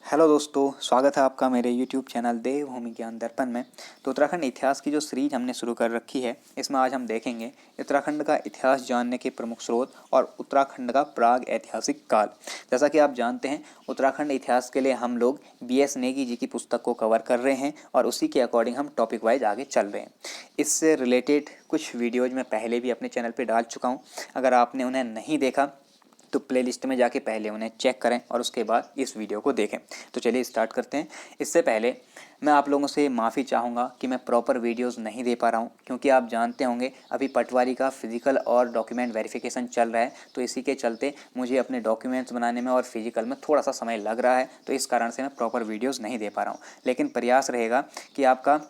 Hello दोस्तों, स्वागत है आपका मेरे YouTube चैनल देवभूमि ज्ञान दर्पण में। तो उत्तराखंड इतिहास की जो सीरीज हमने शुरू कर रखी है, इसमें आज हम देखेंगे उत्तराखंड का इतिहास जानने के प्रमुख स्रोत और उत्तराखंड का प्राग ऐतिहासिक काल। जैसा कि आप जानते हैं, उत्तराखंड इतिहास के लिए हम लोग BS नेगी जी की पुस्तक को कवर कर रहे हैं और उसी के अकॉर्डिंग हम टॉपिक वाइज आगे चल रहे हैं। इससे रिलेटेड कुछ वीडियोज़ मैं पहले भी अपने चैनल पर डाल चुका हूँ। अगर आपने उन्हें नहीं देखा तो प्लेलिस्ट में जाके पहले उन्हें चेक करें और उसके बाद इस वीडियो को देखें। तो चलिए स्टार्ट करते हैं। इससे पहले मैं आप लोगों से माफ़ी चाहूँगा कि मैं प्रॉपर वीडियोस नहीं दे पा रहा हूँ, क्योंकि आप जानते होंगे अभी पटवारी का फिजिकल और डॉक्यूमेंट वेरिफिकेशन चल रहा है। तो इसी के चलते मुझे अपने डॉक्यूमेंट्स बनाने में और फिजिकल में थोड़ा सा समय लग रहा है, तो इस कारण से मैं प्रॉपर वीडियोज़ नहीं दे पा रहा हूँ। लेकिन प्रयास रहेगा कि आपका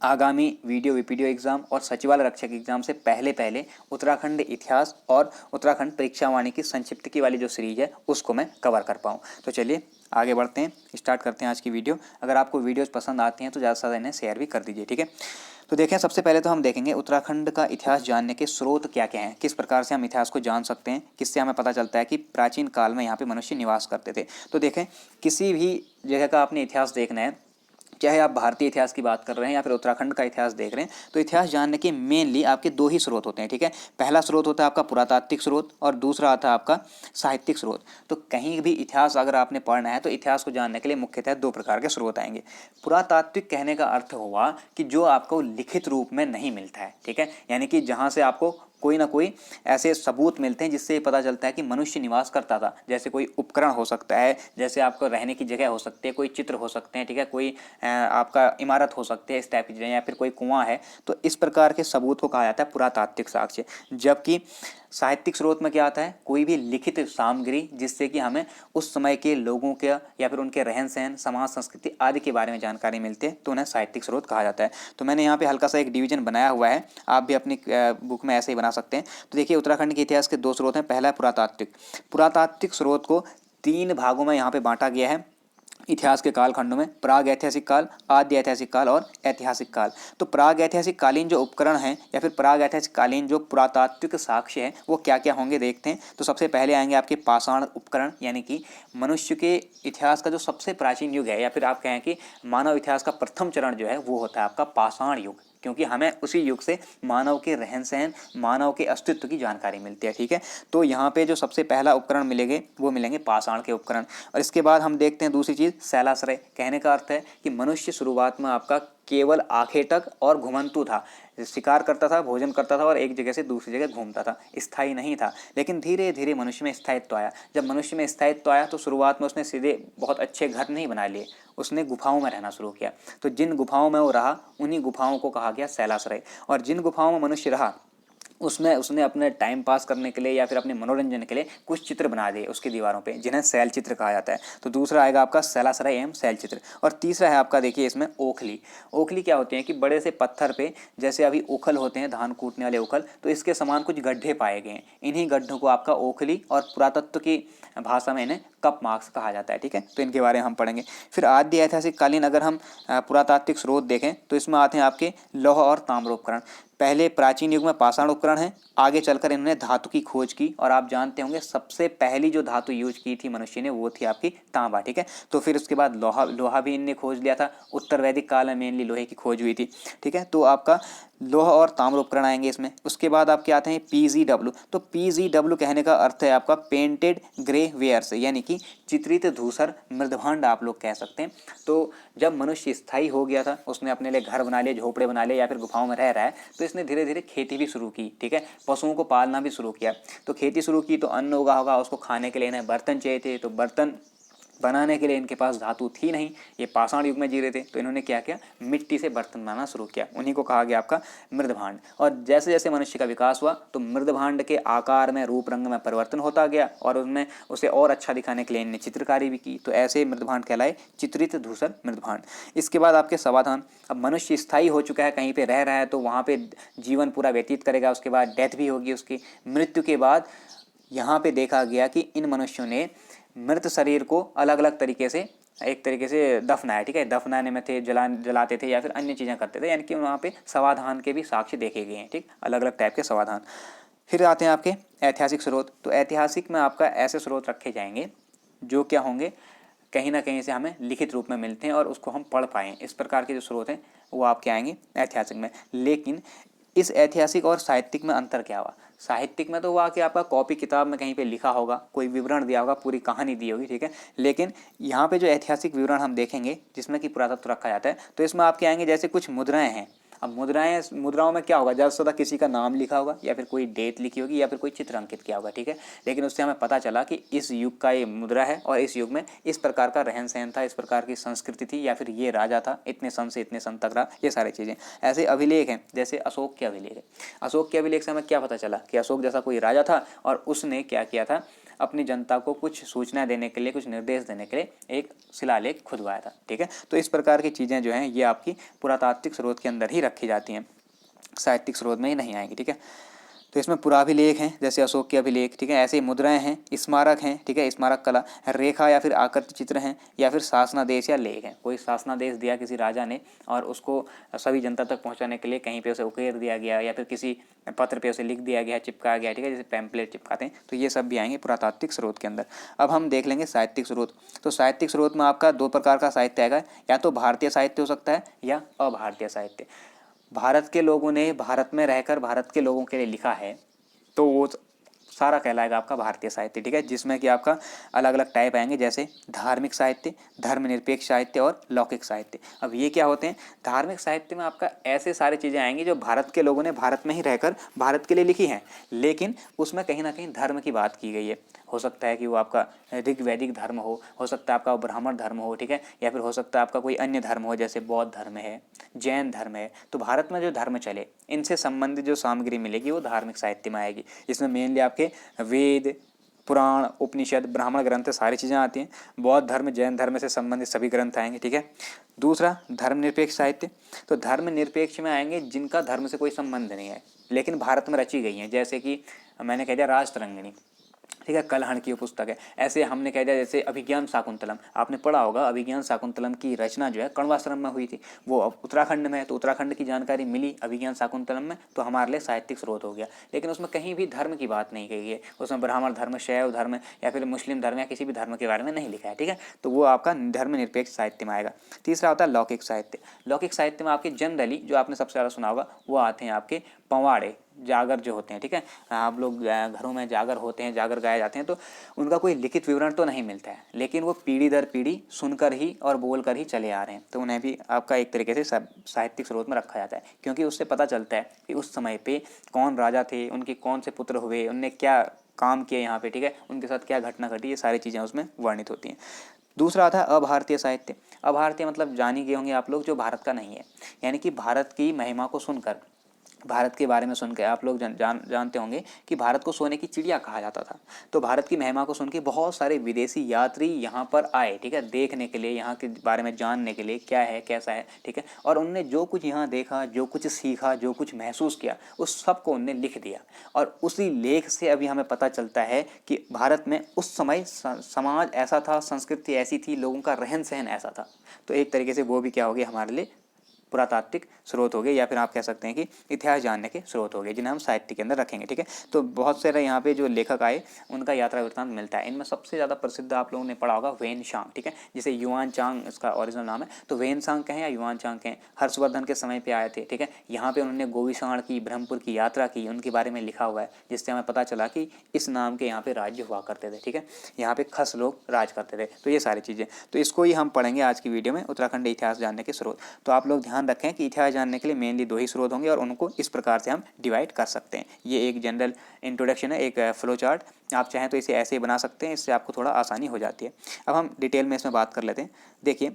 आगामी वीडियो वीपीडीओ एग्ज़ाम और सचिवालय रक्षक एग्ज़ाम से पहले पहले उत्तराखंड इतिहास और उत्तराखंड परीक्षावाणी की संक्षिप्त की वाली जो सीरीज है उसको मैं कवर कर पाऊँ। तो चलिए आगे बढ़ते हैं, स्टार्ट करते हैं आज की वीडियो। अगर आपको वीडियोज़ पसंद आती हैं तो ज़्यादा से ज़्यादा इन्हें शेयर भी कर दीजिए, ठीक है। तो देखें, सबसे पहले तो हम देखेंगे उत्तराखंड का इतिहास जानने के स्रोत क्या क्या हैं, किस प्रकार से हम इतिहास को जान सकते हैं, किससे हमें पता चलता है कि प्राचीन काल में यहाँ पे मनुष्य निवास करते थे। तो देखें, किसी भी जगह का आपने इतिहास देखना है, चाहे आप भारतीय इतिहास की बात कर रहे हैं या फिर उत्तराखंड का इतिहास देख रहे हैं, तो इतिहास जानने के मेनली आपके दो ही स्रोत होते हैं, ठीक है। पहला स्रोत होता है आपका पुरातात्विक स्रोत और दूसरा आता है आपका साहित्यिक स्रोत। तो कहीं भी इतिहास अगर आपने पढ़ना है तो इतिहास को जानने के लिए मुख्यतः दो प्रकार के स्रोत आएंगे। पुरातात्विक कहने का अर्थ हुआ कि जो आपको लिखित रूप में नहीं मिलता है, ठीक है, यानी कि जहाँ से आपको कोई ना कोई ऐसे सबूत मिलते हैं जिससे ये पता चलता है कि मनुष्य निवास करता था। जैसे कोई उपकरण हो सकता है, जैसे आपको रहने की जगह हो सकती है, कोई चित्र हो सकते हैं, ठीक है, कोई आपका इमारत हो सकती है इस टाइप की चीज़ें, या फिर कोई कुआं है। तो इस प्रकार के सबूत को कहा जाता है पुरातात्विक साक्ष्य। जबकि साहित्यिक स्रोत में क्या आता है, कोई भी लिखित सामग्री जिससे कि हमें उस समय के लोगों के या फिर उनके रहन सहन, समाज, संस्कृति आदि के बारे में जानकारी मिलती है, तो उन्हें साहित्यिक स्रोत कहा जाता है। तो मैंने यहाँ पे हल्का सा एक डिवीजन बनाया हुआ है, आप भी अपनी बुक में ऐसे ही बना सकते हैं। तो देखिए, उत्तराखंड के इतिहास के दो स्रोत हैं। पहला है पुरातात्विक। पुरातात्विक स्रोत को तीन भागों में यहाँ पे बांटा गया है इतिहास के कालखंडों में: प्राग ऐतिहासिक काल, आद्य ऐतिहासिक काल और ऐतिहासिक काल। तो प्राग ऐतिहासिक कालीन जो उपकरण हैं या फिर प्राग ऐतिहासिक कालीन जो पुरातात्विक साक्ष्य है वो क्या क्या होंगे देखते हैं। तो सबसे पहले आएंगे आपके पाषाण उपकरण, यानी कि मनुष्य के इतिहास का जो सबसे प्राचीन युग है, या फिर आप कहें कि मानव इतिहास का प्रथम चरण जो है वो होता है आपका पाषाण युग, क्योंकि हमें उसी युग से मानव के रहन सहन, मानव के अस्तित्व की जानकारी मिलती है, ठीक है। तो यहाँ पे जो सबसे पहला उपकरण मिलेंगे वो मिलेंगे पाषाण के उपकरण। और इसके बाद हम देखते हैं दूसरी चीज़, शैलाश्रय। कहने का अर्थ है कि मनुष्य शुरुआत में आपका केवल आंखें तक और घुमंतु था, शिकार करता था, भोजन करता था और एक जगह से दूसरी जगह घूमता था, स्थायी नहीं था। लेकिन धीरे धीरे मनुष्य में स्थायित्व आया। जब मनुष्य में स्थायित्व आया तो शुरुआत में उसने सीधे बहुत अच्छे घर नहीं बना लिए, उसने गुफाओं में रहना शुरू किया। तो जिन गुफाओं में वो रहा उन्हीं गुफाओं को कहा गया शैलाश्रय। और जिन गुफाओं में मनुष्य रहा उसमें उसने अपने टाइम पास करने के लिए या फिर अपने मनोरंजन के लिए कुछ चित्र बना दिए उसकी दीवारों पे, जिन्हें शैल चित्र कहा जाता है। तो दूसरा आएगा आपका शैलाश्रय एवं शैल चित्र। और तीसरा है आपका, देखिए इसमें ओखली। ओखली क्या होते हैं कि बड़े से पत्थर पे, जैसे अभी ओखल होते हैं धान कूटने वाले ओखल, तो इसके समान कुछ गड्ढे पाए गए हैं। इन्हीं गड्ढों को आपका ओखली और पुरातत्व की भाषा में इन्हें कप मार्क्स कहा जाता है, ठीक है। तो इनके बारे में हम पढ़ेंगे। फिर आद्य ऐतिहासिक कालीन अगर हम पुरातात्विक स्रोत देखें तो इसमें आते हैं आपके लौह और ताम्रोपकरण। पहले प्राचीन युग में पाषाण उपकरण है, आगे चलकर इन्होंने धातु की खोज की। और आप जानते होंगे सबसे पहली जो धातु यूज की थी मनुष्य ने वो थी आपकी तांबा, ठीक है। तो फिर उसके बाद लोहा भी इनने खोज लिया था। उत्तर वैदिक काल में मेनली लोहे की खोज हुई थी, ठीक है। तो आपका लोह और ताम्र उपकरण आएंगे इसमें। उसके बाद आपके आते हैं PGW। तो PGW कहने का अर्थ है आपका पेंटेड ग्रे वेयर्स, यानी कि चित्रित धूसर मृदभांड आप लोग कह सकते हैं। तो जब मनुष्य स्थायी हो गया था, उसने अपने लिए घर बना लिए, झोपड़े बना लिए या फिर गुफाओं में रह रहा है, तो इसने धीरे धीरे खेती भी शुरू की, ठीक है, पशुओं को पालना भी शुरू किया। तो खेती शुरू की तो अन्न उगा होगा, उसको खाने के लिए इन्हें बर्तन चाहिए थे। तो बर्तन बनाने के लिए इनके पास धातु थी नहीं, ये पाषाण युग में जी रहे थे। तो इन्होंने क्या किया, मिट्टी से बर्तन बनाना शुरू किया, उन्हीं को कहा गया आपका मृदभांड। और जैसे जैसे मनुष्य का विकास हुआ तो मृदभांड के आकार में, रूप रंग में परिवर्तन होता गया और उनमें उसे और अच्छा दिखाने के लिए इन्हें चित्रकारी भी की। तो ऐसे मृदभांड कहलाए चित्रित धूसर मृदभांड। इसके बाद आपके समाधान। अब मनुष्य स्थायी हो चुका है, कहीं पर रह रहा है तो वहाँ पर जीवन पूरा व्यतीत करेगा, उसके बाद डेथ भी होगी उसकी। मृत्यु के बाद यहाँ पे देखा गया कि इन मनुष्यों ने मृत शरीर को अलग अलग तरीके से, एक तरीके से दफनाया, ठीक है। दफनाने में थे, जलाते थे या फिर अन्य चीज़ें करते थे, यानी कि वहाँ पे समाधान के भी साक्ष्य देखे गए हैं, ठीक, अलग अलग टाइप के समाधान। फिर आते हैं आपके ऐतिहासिक स्रोत। तो ऐतिहासिक में आपका ऐसे स्रोत रखे जाएंगे जो क्या होंगे, कहीं ना कहीं से हमें लिखित रूप में मिलते हैं और उसको हम पढ़ पाएँ। इस प्रकार के जो स्रोत हैं वो आपके आएंगे ऐतिहासिक में। लेकिन इस ऐतिहासिक और साहित्यिक में अंतर क्या हुआ? साहित्यिक में तो हुआ कि आपका कॉपी किताब में कहीं पे लिखा होगा, कोई विवरण दिया होगा, पूरी कहानी दी होगी, ठीक है। लेकिन यहाँ पे जो ऐतिहासिक विवरण हम देखेंगे जिसमें कि पुरातत्व रखा जाता है, तो इसमें आपके आएंगे जैसे कुछ मुद्राएं हैं। अब मुद्राओं में क्या होगा, ज़्यादा से ज़्यादा किसी का नाम लिखा होगा या फिर कोई डेट लिखी होगी या फिर कोई चित्र अंकित किया होगा, ठीक है। लेकिन उससे हमें पता चला कि इस युग का ये मुद्रा है और इस युग में इस प्रकार का रहन सहन था, इस प्रकार की संस्कृति थी, या फिर ये राजा था, इतने सन से इतने सन तक रहा, ये सारी चीज़ें। ऐसे अभिलेख हैं, जैसे अशोक के अभिलेख है। अशोक के अभिलेख से हमें क्या पता चला कि अशोक जैसा कोई राजा था और उसने क्या किया था, अपनी जनता को कुछ सूचना देने के लिए, कुछ निर्देश देने के लिए एक शिलालेख खुदवाया था, ठीक है। तो इस प्रकार की चीज़ें जो हैं ये आपकी पुरातात्विक स्रोत के अंदर ही रखी जाती हैं, साहित्यिक स्रोत में ही नहीं आएंगी, ठीक है। तो इसमें पुराभिलेख हैं, जैसे अशोक के अभिलेख, ठीक है। ऐसे ही मुद्राएं हैं, स्मारक हैं, ठीक है, स्मारक कला, रेखा या फिर आकृति चित्र हैं, या फिर शासनादेश या लेख हैं। कोई शासनादेश दिया किसी राजा ने और उसको सभी जनता तक पहुंचाने के लिए कहीं पे उसे उकेर दिया गया या फिर किसी पत्र पे उसे लिख दिया गया, चिपकाया गया, ठीक है, जैसे पैम्पलेट चिपकाते हैं, तो ये सब भी आएंगे पुरातात्विक स्रोत के अंदर। अब हम देख लेंगे साहित्यिक स्रोत। तो साहित्यिक स्रोत में आपका दो प्रकार का साहित्य आएगा, या तो भारतीय साहित्य हो सकता है या अभारतीय साहित्य। भारत के लोगों ने भारत में रहकर भारत के लोगों के लिए लिखा है, तो वो सारा कहलाएगा आपका भारतीय साहित्य, ठीक है। जिसमें कि आपका अलग अलग टाइप आएंगे, जैसे धार्मिक साहित्य, धर्मनिरपेक्ष साहित्य और लौकिक साहित्य। अब ये क्या होते हैं? धार्मिक साहित्य में आपका ऐसे सारी चीज़ें आएंगी जो भारत के लोगों ने भारत में ही रहकर भारत के लिए लिखी हैं, लेकिन उसमें कहीं ना कहीं धर्म की बात की गई है। हो सकता है कि वो आपका ऋग वैदिक धर्म हो सकता है आपका ब्राह्मण धर्म हो, ठीक है, या फिर हो सकता है आपका कोई अन्य धर्म हो, जैसे बौद्ध धर्म है, जैन धर्म है। तो भारत में जो धर्म चले, इनसे संबंधित जो सामग्री मिलेगी वो धार्मिक साहित्य में आएगी। इसमें मेनली आपके वेद, पुराण, उपनिषद, ब्राह्मण ग्रंथ सारी चीज़ें आती हैं। बौद्ध धर्म, जैन धर्म से संबंधित सभी ग्रंथ आएंगे, ठीक है। दूसरा धर्मनिरपेक्ष साहित्य। तो धर्मनिरपेक्ष में आएंगे जिनका धर्म से कोई संबंध नहीं है लेकिन भारत में रची गई हैं, जैसे कि मैंने कह दिया राजतरंगिणी, ठीक है, कलहण की पुस्तक है। ऐसे हमने कह दिया जैसे अभिज्ञान शाकुंतलम, आपने पढ़ा होगा, अभिज्ञान शाकुंतलम की रचना जो है कण्वाश्रम में हुई थी, वो अब उत्तराखंड में है, तो उत्तराखंड की जानकारी मिली अभिज्ञान शाकुंतलम में, तो हमारे लिए साहित्यिक स्रोत हो गया। लेकिन उसमें कहीं भी धर्म की बात नहीं कही है, उसमें ब्राह्मण धर्म, शैव धर्म या फिर मुस्लिम धर्म या किसी भी धर्म के बारे में नहीं लिखा है, ठीक है। तो वो आपका धर्मनिरपेक्ष साहित्य में आएगा। तीसरा होता है लौकिक साहित्य। लौकिक साहित्य में आपके जनरली जो आपने सबसे ज़्यादा सुना होगा वो आते हैं आपके पवाड़े, जागर जो होते हैं, ठीक है। आप लोग घरों में जागर होते हैं, जागर गाए जाते हैं, तो उनका कोई लिखित विवरण तो नहीं मिलता है, लेकिन वो पीढ़ी दर पीढ़ी सुनकर ही और बोलकर ही चले आ रहे हैं, तो उन्हें भी आपका एक तरीके से साहित्यिक स्रोत में रखा जाता है, क्योंकि उससे पता चलता है कि उस समय पे कौन राजा थे, उनके कौन से पुत्र हुए, उनने क्या काम किए यहाँ पे, ठीक है, उनके साथ क्या घटना घटी, ये सारी चीज़ें उसमें वर्णित होती हैं। दूसरा आता है अभारतीय साहित्य। अभारतीय मतलब जान ही गए होंगे आप लोग, जो भारत का नहीं है, यानी कि भारत की महिमा को सुनकर, भारत के बारे में सुनकर आप लोग जानते होंगे कि भारत को सोने की चिड़िया कहा जाता था। तो भारत की महिमा को सुन के बहुत सारे विदेशी यात्री यहाँ पर आए, ठीक है, देखने के लिए, यहाँ के बारे में जानने के लिए क्या है कैसा है, ठीक है। और उनने जो कुछ यहाँ देखा, जो कुछ सीखा, जो कुछ महसूस किया, उस सब को उनने लिख दिया। और उसी लेख से अभी हमें पता चलता है कि भारत में उस समय समाज ऐसा था, संस्कृति ऐसी थी, लोगों का रहन सहन ऐसा था। तो एक तरीके से वो भी क्या हो गया, हमारे लिए पुरातात्विक स्रोत हो गए, या फिर आप कह सकते हैं कि इतिहास जानने के स्रोत हो गए, जिन्हें हम साहित्य के अंदर रखेंगे, ठीक है। तो बहुत सारे यहाँ पे जो लेखक आए उनका यात्रा वृत्तांत मिलता है। इनमें सबसे ज़्यादा प्रसिद्ध आप लोगों ने पढ़ा होगा वेन सांग, ठीक है, जिसे युआन चांग इसका ओरिजिनल नाम है। तो वेन सांग कहें या युआन चांग कहें, हर्षवर्धन के समय पर आए थे, ठीक है। यहाँ पर उन्होंने गोविसाण की, ब्रह्मपुर की यात्रा की, उनके बारे में लिखा हुआ है, जिससे हमें पता चला कि इस नाम के यहाँ पर राज्य हुआ करते थे, ठीक है, यहाँ पर खस लोग राज करते थे। तो ये सारी चीज़ें, तो इसको ही हम पढ़ेंगे आज की वीडियो में, उत्तराखंड इतिहास जानने के स्रोत। तो आप लोग ध्यान रखें कि इतिहास जानने के लिए मेनली दो ही स्रोत होंगे और उनको इस प्रकार से हम डिवाइड कर सकते हैं। ये एक जनरल इंट्रोडक्शन है, एक फ्लो चार्ट। आप चाहें तो इसे ऐसे ही बना सकते हैं, इससे आपको थोड़ा आसानी हो जाती है। अब हम डिटेल में इसमें बात कर लेते हैं। देखिए,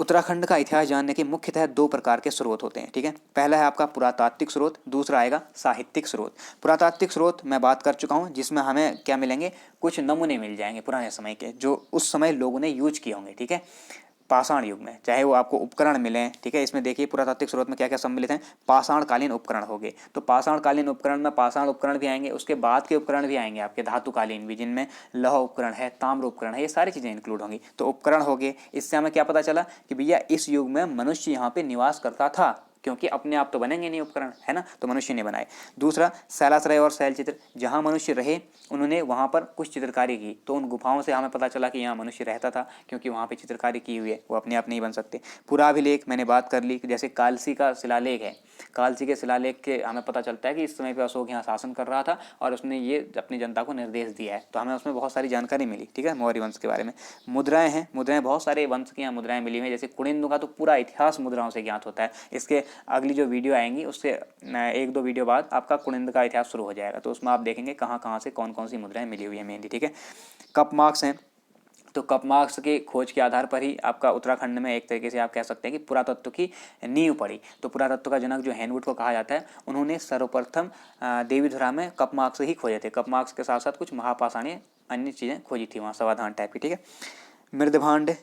उत्तराखंड का इतिहास जानने के मुख्यतः दो प्रकार के स्रोत होते हैं, ठीक है। पहला है आपका पुरातात्विक स्रोत, दूसरा आएगा साहित्यिक स्रोत। पुरातात्विक स्रोत मैं बात कर चुका हूँ, जिसमें हमें क्या मिलेंगे, कुछ नमूने मिल जाएंगे पुराने समय के, जो उस समय लोगों ने यूज किए होंगे, ठीक है, पाषाण युग में, चाहे वो आपको उपकरण मिलें, ठीक है। इसमें देखिए पुरातात्विक स्रोत में क्या क्या सम्मिलित हैं, पाषाणकालीन उपकरण हो गए। तो पाषाणकालीन उपकरण में पाषाण उपकरण भी आएंगे, उसके बाद के उपकरण भी आएंगे आपके धातुकालीन भी, जिनमें लौह उपकरण है, ताम्र उपकरण है, ये सारी चीज़ें इंक्लूड होंगी। तो उपकरण हो गए, इससे हमें क्या पता चला कि भैया इस युग में मनुष्य यहाँ पे निवास करता था, क्योंकि अपने आप तो बनेंगे नहीं उपकरण, है ना, तो मनुष्य ने बनाए। दूसरा शैलाश्रय और शैलचित्र, जहाँ मनुष्य रहे उन्होंने वहाँ पर कुछ चित्रकारी की, तो उन गुफाओं से हमें पता चला कि यहाँ मनुष्य रहता था, क्योंकि वहाँ पे चित्रकारी की हुई है, वो अपने आप नहीं बन सकते। पुराभिलेख मैंने बात कर ली, जैसे कालसी का शिलालेख है, कालसी के शिलालेख के हमें पता चलता है कि इस समय पे अशोक यहाँ शासन कर रहा था और उसने ये अपनी जनता को निर्देश दिया है, तो हमें उसमें बहुत सारी जानकारी मिली, ठीक है, मौर्य वंश के बारे में। मुद्राएं हैं, मुद्राएं बहुत सारे वंश की यहाँ मुद्राएं मिली हुई हैं, जैसे कुनिंदु का तो पूरा इतिहास मुद्राओं से ज्ञात होता है। इसके अगली जो वीडियो आएंगी उससे 1-2 वीडियो बाद आपका कुनिंद का इतिहास शुरू हो जाएगा, तो उसमें आप देखेंगे कहाँ कहाँ से कौन कौन सी मुद्राएं मिली हुई है मेनली, ठीक है। कप मार्क्स हैं, तो कप मार्क्स के खोज के आधार पर ही आपका उत्तराखंड में एक तरीके से आप कह सकते हैं कि पुरातत्व की नींव पड़ी। तो पुरातत्व का जनक जो हेनवुड को कहा जाता है, उन्होंने सर्वप्रथम देवीधुरा में कप मार्क्स ही खोजे थे। कप मार्क्स के साथ साथ कुछ महापाषाणीय अन्य चीज़ें खोजी थी वहाँ, समाधान टाइप की, ठीक है। मृदभांड,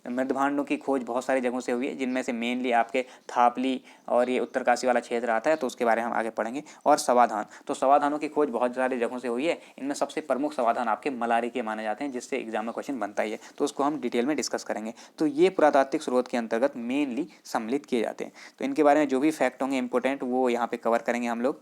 मृदभांडों की खोज बहुत सारी जगहों से हुई है, जिनमें से मेनली आपके थापली और ये उत्तरकाशी वाला क्षेत्र आता है, तो उसके बारे में हम आगे पढ़ेंगे। और समाधान, तो समाधानों की खोज बहुत सारी जगहों से हुई है, इनमें सबसे प्रमुख समाधान आपके मलारी के माने जाते हैं, जिससे एग्जाम में क्वेश्चन बनता ही है, तो उसको हम डिटेल में डिस्कस करेंगे। तो ये पुरातात्विक स्रोत के अंतर्गत मेनली सम्मिलित किए जाते हैं, तो इनके बारे में जो भी फैक्ट होंगे इंपॉर्टेंट वो यहाँ पे कवर करेंगे हम लोग।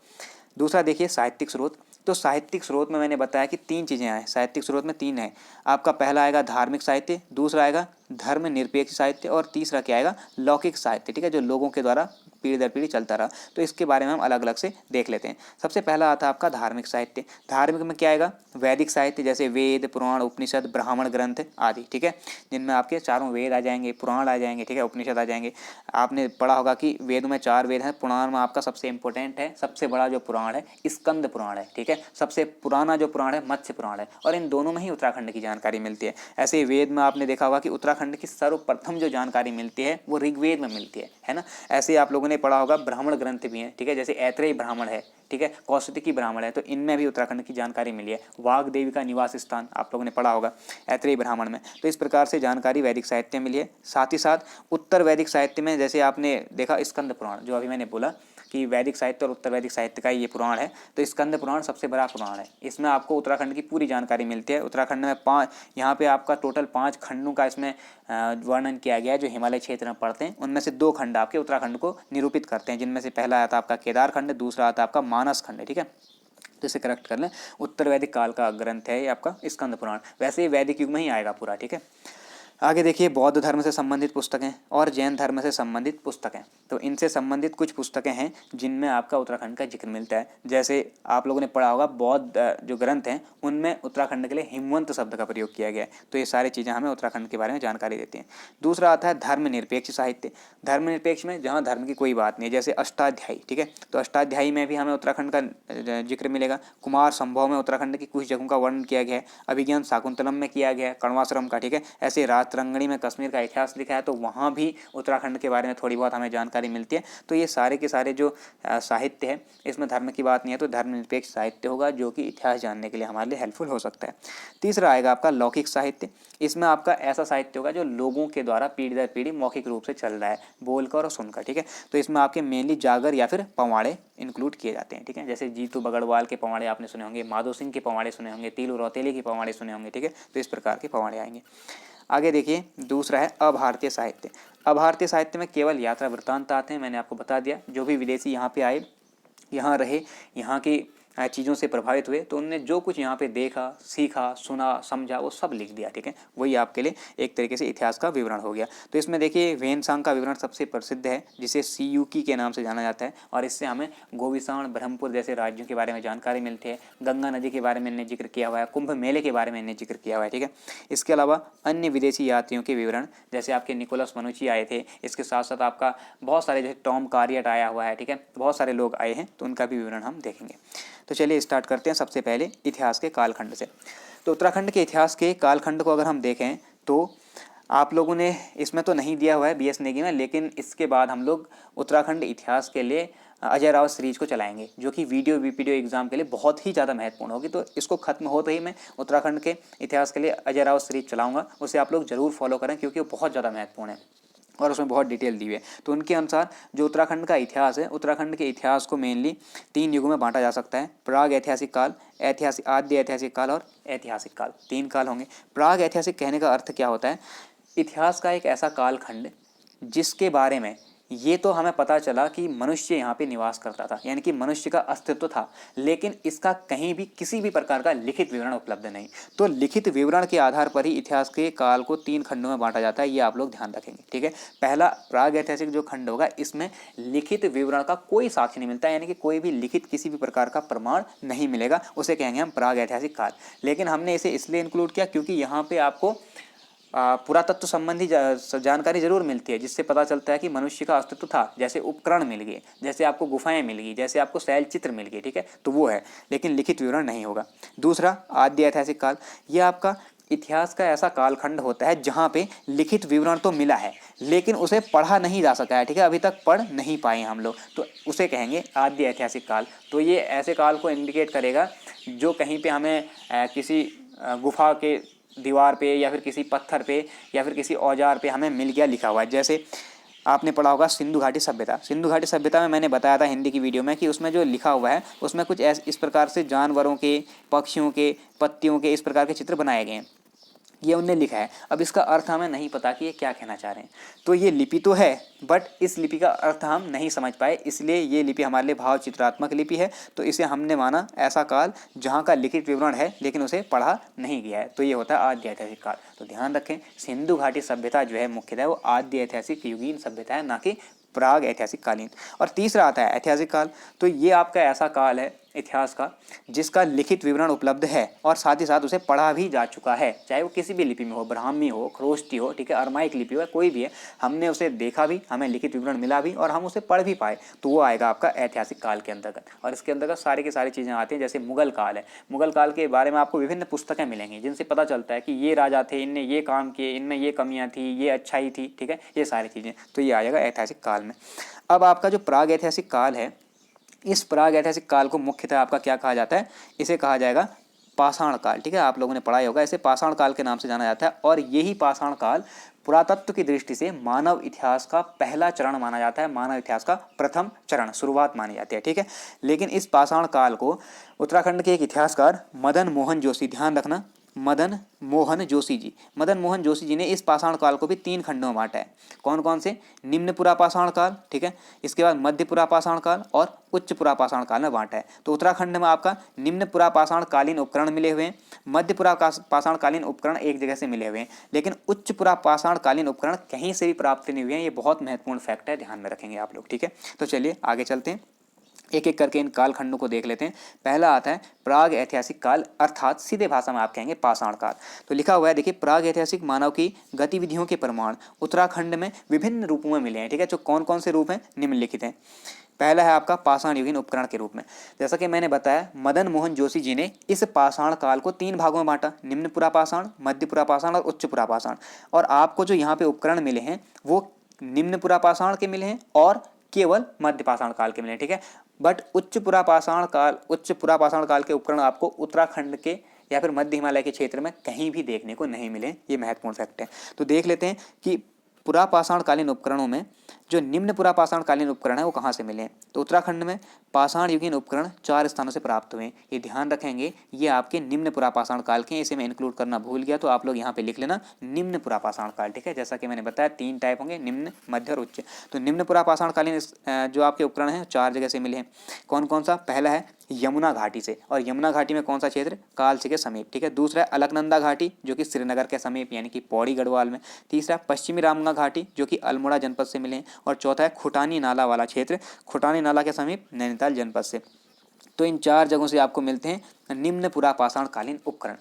दूसरा देखिए साहित्यिक स्रोत, तो साहित्यिक स्रोत में मैंने बताया कि 3 चीज़ें आए, साहित्यिक स्रोत में 3 है। आपका पहला आएगा धार्मिक साहित्य, दूसरा आएगा धर्म निरपेक्ष साहित्य और तीसरा क्या आएगा, लौकिक साहित्य, ठीक है, जो लोगों के द्वारा पीढ़ी दर पीढ़ी चलता रहा। तो इसके बारे में हम अलग अलग से देख लेते हैं। सबसे पहला आता है आपका धार्मिक साहित्य। धार्मिक में क्या आएगा, वैदिक साहित्य, जैसे वेद, पुराण, उपनिषद, ब्राह्मण ग्रंथ आदि, ठीक है, जिनमें आपके चारों वेद आ जाएंगे, पुराण आ जाएंगे, ठीक है, उपनिषद आ जाएंगे। आपने पढ़ा होगा कि वेदों में 4 वेद हैं, पुराण में आपका सबसे इंपॉर्टेंट है, सबसे बड़ा जो पुराण है स्कंद पुराण है, ठीक है, सबसे पुराना जो पुराण है मत्स्य पुराण है, और इन दोनों में ही उत्तराखंड की जानकारी मिलती है। ऐसे ही वेद में आपने देखा होगा कि उत्तराखंड की सर्वप्रथम जो जानकारी मिलती है वो ऋग्वेद में मिलती है ना। ऐसे ही आप लोगों ने पढ़ा होगा ब्राह्मण ग्रंथ भी हैं, ठीक है, जैसे ऐत्रेय ब्राह्मण है, ठीक है, कौशिकी ब्राह्मण है, तो इनमें भी उत्तराखंड की जानकारी मिली है। वाघ देवी का निवास स्थान आप लोगों ने पढ़ा होगा ऐत्रेय ब्राह्मण में। तो इस प्रकार से जानकारी वैदिक साहित्य मिली है। साथ ही साथ उत्तर वैदिक साहित्य में जैसे आपने देखा स्कंद पुराण, जो अभी मैंने बोला कि वैदिक साहित्य और उत्तर वैदिक साहित्य का ये पुराण है, तो स्कंद पुराण सबसे बड़ा पुराण है। इसमें आपको उत्तराखंड की पूरी जानकारी मिलती है। उत्तराखंड में 5, यहाँ पे आपका टोटल 5 खंडों का इसमें वर्णन किया गया है, जो हिमालय क्षेत्र में पड़ते हैं। उनमें से 2 खंड आपके उत्तराखंड को निरूपित करते हैं, जिनमें से पहला आता है आपका केदार खंड, दूसरा आता है आपका मानस खंड, ठीक है, तो इसे करेक्ट कर लें। उत्तर वैदिक काल का ग्रंथ है ये आपका स्कंद पुराण, वैसे ही वैदिक युग में ही आएगा पूरा, ठीक है। आगे देखिए बौद्ध धर्म से संबंधित पुस्तकें और जैन धर्म से संबंधित पुस्तकें, तो इनसे संबंधित कुछ पुस्तकें हैं जिनमें आपका उत्तराखंड का जिक्र मिलता है। जैसे आप लोगों ने पढ़ा होगा बौद्ध जो ग्रंथ हैं उनमें उत्तराखंड के लिए हिमवंत शब्द का प्रयोग किया गया है, तो ये सारी चीज़ें हमें उत्तराखंड के बारे में जानकारी देती हैं। दूसरा आता है धर्मनिरपेक्ष साहित्य। धर्मनिरपेक्ष में जहाँ धर्म की कोई बात नहीं है, जैसे अष्टाध्यायी, ठीक है, तो अष्टाध्यायी में भी हमें उत्तराखंड का जिक्र मिलेगा। कुमार संभव में उत्तराखंड की कुछ जगहों का वर्णन किया गया है। अभिज्ञान शाकुंतलम में किया गया है, कण्वाश्रम का, ठीक है। ऐसे रातरंगणी में कश्मीर का इतिहास लिखा है, तो वहाँ भी उत्तराखंड के बारे में थोड़ी बहुत हमें जानकारी मिलती है। तो ये सारे के सारे जो साहित्य है इसमें धर्म की बात नहीं है, तो धर्मनिरपेक्ष साहित्य होगा, जो कि इतिहास जानने के लिए हमारे लिए हेल्पफुल हो सकता है। तीसरा आएगा आपका लौकिक साहित्य। इसमें आपका ऐसा साहित्य होगा जो लोगों के द्वारा पीढ़ी दर पीढ़ी मौखिक रूप से चल रहा है, बोलकर और सुनकर, ठीक है। तो इसमें आपके मेनली जागर या फिर पवाड़े इंक्लूड किए जाते हैं, ठीक है। जैसे जीतू बगड़वाल के पवाड़े आपने सुने होंगे, माधो सिंह के पवाड़े सुने होंगे, तीलू रौतेली के पवाड़े सुने होंगे, ठीक है। तो इस प्रकार के पवाड़े आएंगे। आगे देखिए दूसरा है अभारतीय साहित्य। अभारतीय साहित्य में केवल यात्रा वृत्तांत आते हैं, मैंने आपको बता दिया। जो भी विदेशी यहाँ पे आए, यहाँ रहे, यहाँ की चीज़ों से प्रभावित हुए, तो उनने जो कुछ यहाँ पे देखा, सीखा, सुना, समझा, वो सब लिख दिया, ठीक है। वही आपके लिए एक तरीके से इतिहास का विवरण हो गया। तो इसमें देखिए वेनसांग का विवरण सबसे प्रसिद्ध है, जिसे सीयूकी के नाम से जाना जाता है, और इससे हमें गोविसाण, ब्रह्मपुर जैसे राज्यों के बारे में जानकारी मिलती है। गंगा नदी के बारे में इन्हें जिक्र किया हुआ है, कुंभ मेले के बारे में इन्हें जिक्र किया हुआ है, ठीक है। इसके अलावा अन्य विदेशी यात्रियों के विवरण, जैसे आपके निकोलस मनुची आए थे, इसके साथ साथ आपका बहुत सारे जैसे टॉम कार्रियट आया हुआ है, ठीक है, बहुत सारे लोग आए हैं, तो उनका भी विवरण हम देखेंगे। तो चलिए स्टार्ट करते हैं सबसे पहले इतिहास के कालखंड से। तो उत्तराखंड के इतिहास के कालखंड को अगर हम देखें तो आप लोगों ने इसमें तो नहीं दिया हुआ है BS नेगी में, लेकिन इसके बाद हम लोग उत्तराखंड इतिहास के लिए अजय राव सीरीज को चलाएंगे, जो कि वीडियो एग्जाम के लिए बहुत ही ज़्यादा महत्वपूर्ण होगी। तो इसको खत्म होते ही मैं उत्तराखंड के इतिहास के लिए अजय राव सीरीज चलाऊँगा, उसे आप लोग ज़रूर फॉलो करें, क्योंकि वो बहुत ज़्यादा महत्वपूर्ण है और उसमें बहुत डिटेल दी हुई है। तो उनके अनुसार जो उत्तराखंड का इतिहास है, उत्तराखंड के इतिहास को मेनली 3 युगों में बांटा जा सकता है। प्राग ऐतिहासिक काल, आद्य ऐतिहासिक काल और ऐतिहासिक काल, 3 काल होंगे। प्राग ऐतिहासिक कहने का अर्थ क्या होता है, इतिहास का एक ऐसा कालखंड जिसके बारे में ये तो हमें पता चला कि मनुष्य यहाँ पे निवास करता था, यानी कि मनुष्य का अस्तित्व था, लेकिन इसका कहीं भी किसी भी प्रकार का लिखित विवरण उपलब्ध नहीं। तो लिखित विवरण के आधार पर ही इतिहास के काल को 3 खंडों में बांटा जाता है, ये आप लोग ध्यान रखेंगे, ठीक है। पहला प्राग ऐतिहासिक जो खंड होगा, इसमें लिखित विवरण का कोई साक्ष्य नहीं मिलता, यानी कि कोई भी लिखित किसी भी प्रकार का प्रमाण नहीं मिलेगा, उसे कहेंगे हम प्राग ऐतिहासिक काल। लेकिन हमने इसे इसलिए इंक्लूड किया क्योंकि यहाँ पे आपको पुरातत्व संबंधी जानकारी जरूर मिलती है, जिससे पता चलता है कि मनुष्य का अस्तित्व था। जैसे उपकरण मिल गए, जैसे आपको गुफाएं मिल गई, जैसे आपको शैल चित्र मिल गए, ठीक है, तो वो है, लेकिन लिखित विवरण नहीं होगा। दूसरा आद्य ऐतिहासिक काल, ये आपका इतिहास का ऐसा कालखंड होता है जहाँ पे लिखित विवरण तो मिला है लेकिन उसे पढ़ा नहीं जा सका है, ठीक है, अभी तक पढ़ नहीं पाए हम लोग, तो उसे कहेंगे आद्य ऐतिहासिक काल। तो ये ऐसे काल को इंडिकेट करेगा जो कहीं पे हमें किसी गुफा के दीवार पे या फिर किसी पत्थर पे या फिर किसी औजार पे हमें मिल गया लिखा हुआ है। जैसे आपने पढ़ा होगा सिंधु घाटी सभ्यता। सिंधु घाटी सभ्यता में मैंने बताया था हिंदी की वीडियो में कि उसमें जो लिखा हुआ है उसमें कुछ इस प्रकार से जानवरों के, पक्षियों के, पत्तियों के, इस प्रकार के चित्र बनाए गए हैं, ये उनने लिखा है। अब इसका अर्थ हमें नहीं पता कि ये क्या कहना चाह रहे हैं। तो ये लिपि तो है बट इस लिपि का अर्थ हम नहीं समझ पाए, इसलिए ये लिपि हमारे लिए भाव चित्रात्मक लिपि है, तो इसे हमने माना ऐसा काल जहाँ का लिखित विवरण है लेकिन उसे पढ़ा नहीं गया है, तो ये होता है आद्य ऐतिहासिक काल। तो ध्यान रखें, सिंधु घाटी सभ्यता जो है मुख्यतः वो आद्य ऐतिहासिक युगीन सभ्यता है, ना कि प्राग ऐतिहासिक कालीन। और तीसरा आता है ऐतिहासिक काल। तो ये आपका ऐसा काल है इतिहास का जिसका लिखित विवरण उपलब्ध है और साथ ही साथ उसे पढ़ा भी जा चुका है, चाहे वो किसी भी लिपि में हो, ब्राह्मी हो, खरोष्टी हो, ठीक है, अरमाइक लिपि हो, कोई भी है, हमने उसे देखा भी, हमें लिखित विवरण मिला भी और हम उसे पढ़ भी पाए, तो वो आएगा आपका ऐतिहासिक काल के अंतर्गत। और इसके अंतर्गत सारी की सारी चीज़ें आती हैं। जैसे मुगल काल है, मुगल काल के बारे में आपको विभिन्न पुस्तकें मिलेंगी जिनसे पता चलता है कि ये राजा थे, इनने ये काम किए, इनमें ये कमियाँ थी, ये अच्छाई थी, ठीक है, ये सारी चीज़ें, तो ये आ जाएगा ऐतिहासिक काल में। अब आपका जो प्राग ऐतिहासिक काल है, इस प्राग ऐतिहासिक काल को मुख्यतः आपका क्या कहा जाता है, इसे कहा जाएगा पाषाण काल, ठीक है, आप लोगों ने पढ़ा ही होगा, इसे पाषाण काल के नाम से जाना जाता है। और यही पाषाण काल पुरातत्व की दृष्टि से मानव इतिहास का पहला चरण माना जाता है, मानव इतिहास का प्रथम चरण, शुरुआत मानी जाती है, ठीक है। लेकिन इस पाषाण काल को उत्तराखंड के एक इतिहासकार मदन मोहन जोशी, ध्यान रखना, मदन मोहन जोशी जी ने इस पाषाण काल को भी 3 खंडों में बांटा है। कौन कौन से? निम्न पुरा पाषाण काल, ठीक है, इसके बाद मध्य पुरा पाषाण काल और उच्च पुरा पाषाण काल में बांटा है। तो उत्तराखंड में आपका निम्न पुरा पाषाण कालीन उपकरण मिले हुए हैं, मध्य पुरा पाषाण कालीन उपकरण एक जगह से मिले हुए हैं, लेकिन उच्च पुरा पाषाण कालीन उपकरण कहीं से भी प्राप्त नहीं हुए हैं। ये बहुत महत्वपूर्ण फैक्ट है, ध्यान में रखेंगे आप लोग, ठीक है। तो चलिए आगे चलते हैं, एक एक करके इन कालखंडों को देख लेते हैं। पहला आता है प्राग ऐतिहासिक काल, अर्थात सीधे भाषा में आप कहेंगे पाषाण काल। तो लिखा हुआ है, देखिए, प्राग ऐतिहासिक मानव की गतिविधियों के प्रमाण उत्तराखंड में विभिन्न रूपों में मिले हैं, ठीक है। जो कौन कौन से रूप हैं, निम्नलिखित हैं। पहला है आपका पाषाण युगीन उपकरण के रूप में। जैसा कि मैंने बताया, मदन मोहन जोशी जी ने इस पाषाण काल को 3 भागों में बांटा, निम्न पुरा पाषाण, मध्य पुरा पाषाण और उच्च पुरा पाषाण। और आपको जो यहाँ पे उपकरण मिले हैं वो निम्न पुरा पाषाण के मिले हैं और केवल मध्य पाषाण काल के मिले, ठीक है। बट उच्च पुरा पाषाण काल के उपकरण आपको उत्तराखंड के या फिर मध्य हिमालय के क्षेत्र में कहीं भी देखने को नहीं मिले। ये महत्वपूर्ण फैक्ट है। तो देख लेते हैं कि पुरा पाषाण कालीन उपकरणों में जो निम्न पुरा पाषाण कालीन उपकरण है वो कहाँ से मिले हैं। तो उत्तराखंड में पाषाण युगीन उपकरण 4 स्थानों से प्राप्त हुए हैं। ये ध्यान रखेंगे, ये आपके निम्न पुरा पाषाण काल के, इसे मैं इंक्लूड करना भूल गया, तो आप लोग यहाँ पे लिख लेना निम्न पुरा पाषाण काल, ठीक है। जैसा कि मैंने बताया 3 टाइप होंगे, निम्न, मध्य और उच्च। तो निम्न पुरा पाषाण कालीन जो आपके उपकरण हैं 4 जगह से मिले हैं। कौन कौन सा? पहला है यमुना घाटी से, और यमुना घाटी में कौन सा क्षेत्र? कालसी के समीप, ठीक है। दूसरा है अलकनंदा घाटी जो कि श्रीनगर के समीप यानी कि पौड़ी गढ़वाल में। तीसरा पश्चिमी रामगंगा घाटी जो कि अल्मोड़ा जनपद से मिले हैं। और चौथा है खुटानी नाला वाला क्षेत्र, खुटानी नाला के समीप नैनीताल जनपद से। तो इन 4 जगहों से आपको मिलते हैं निम्न पुरा पाषाण कालीन उपकरण।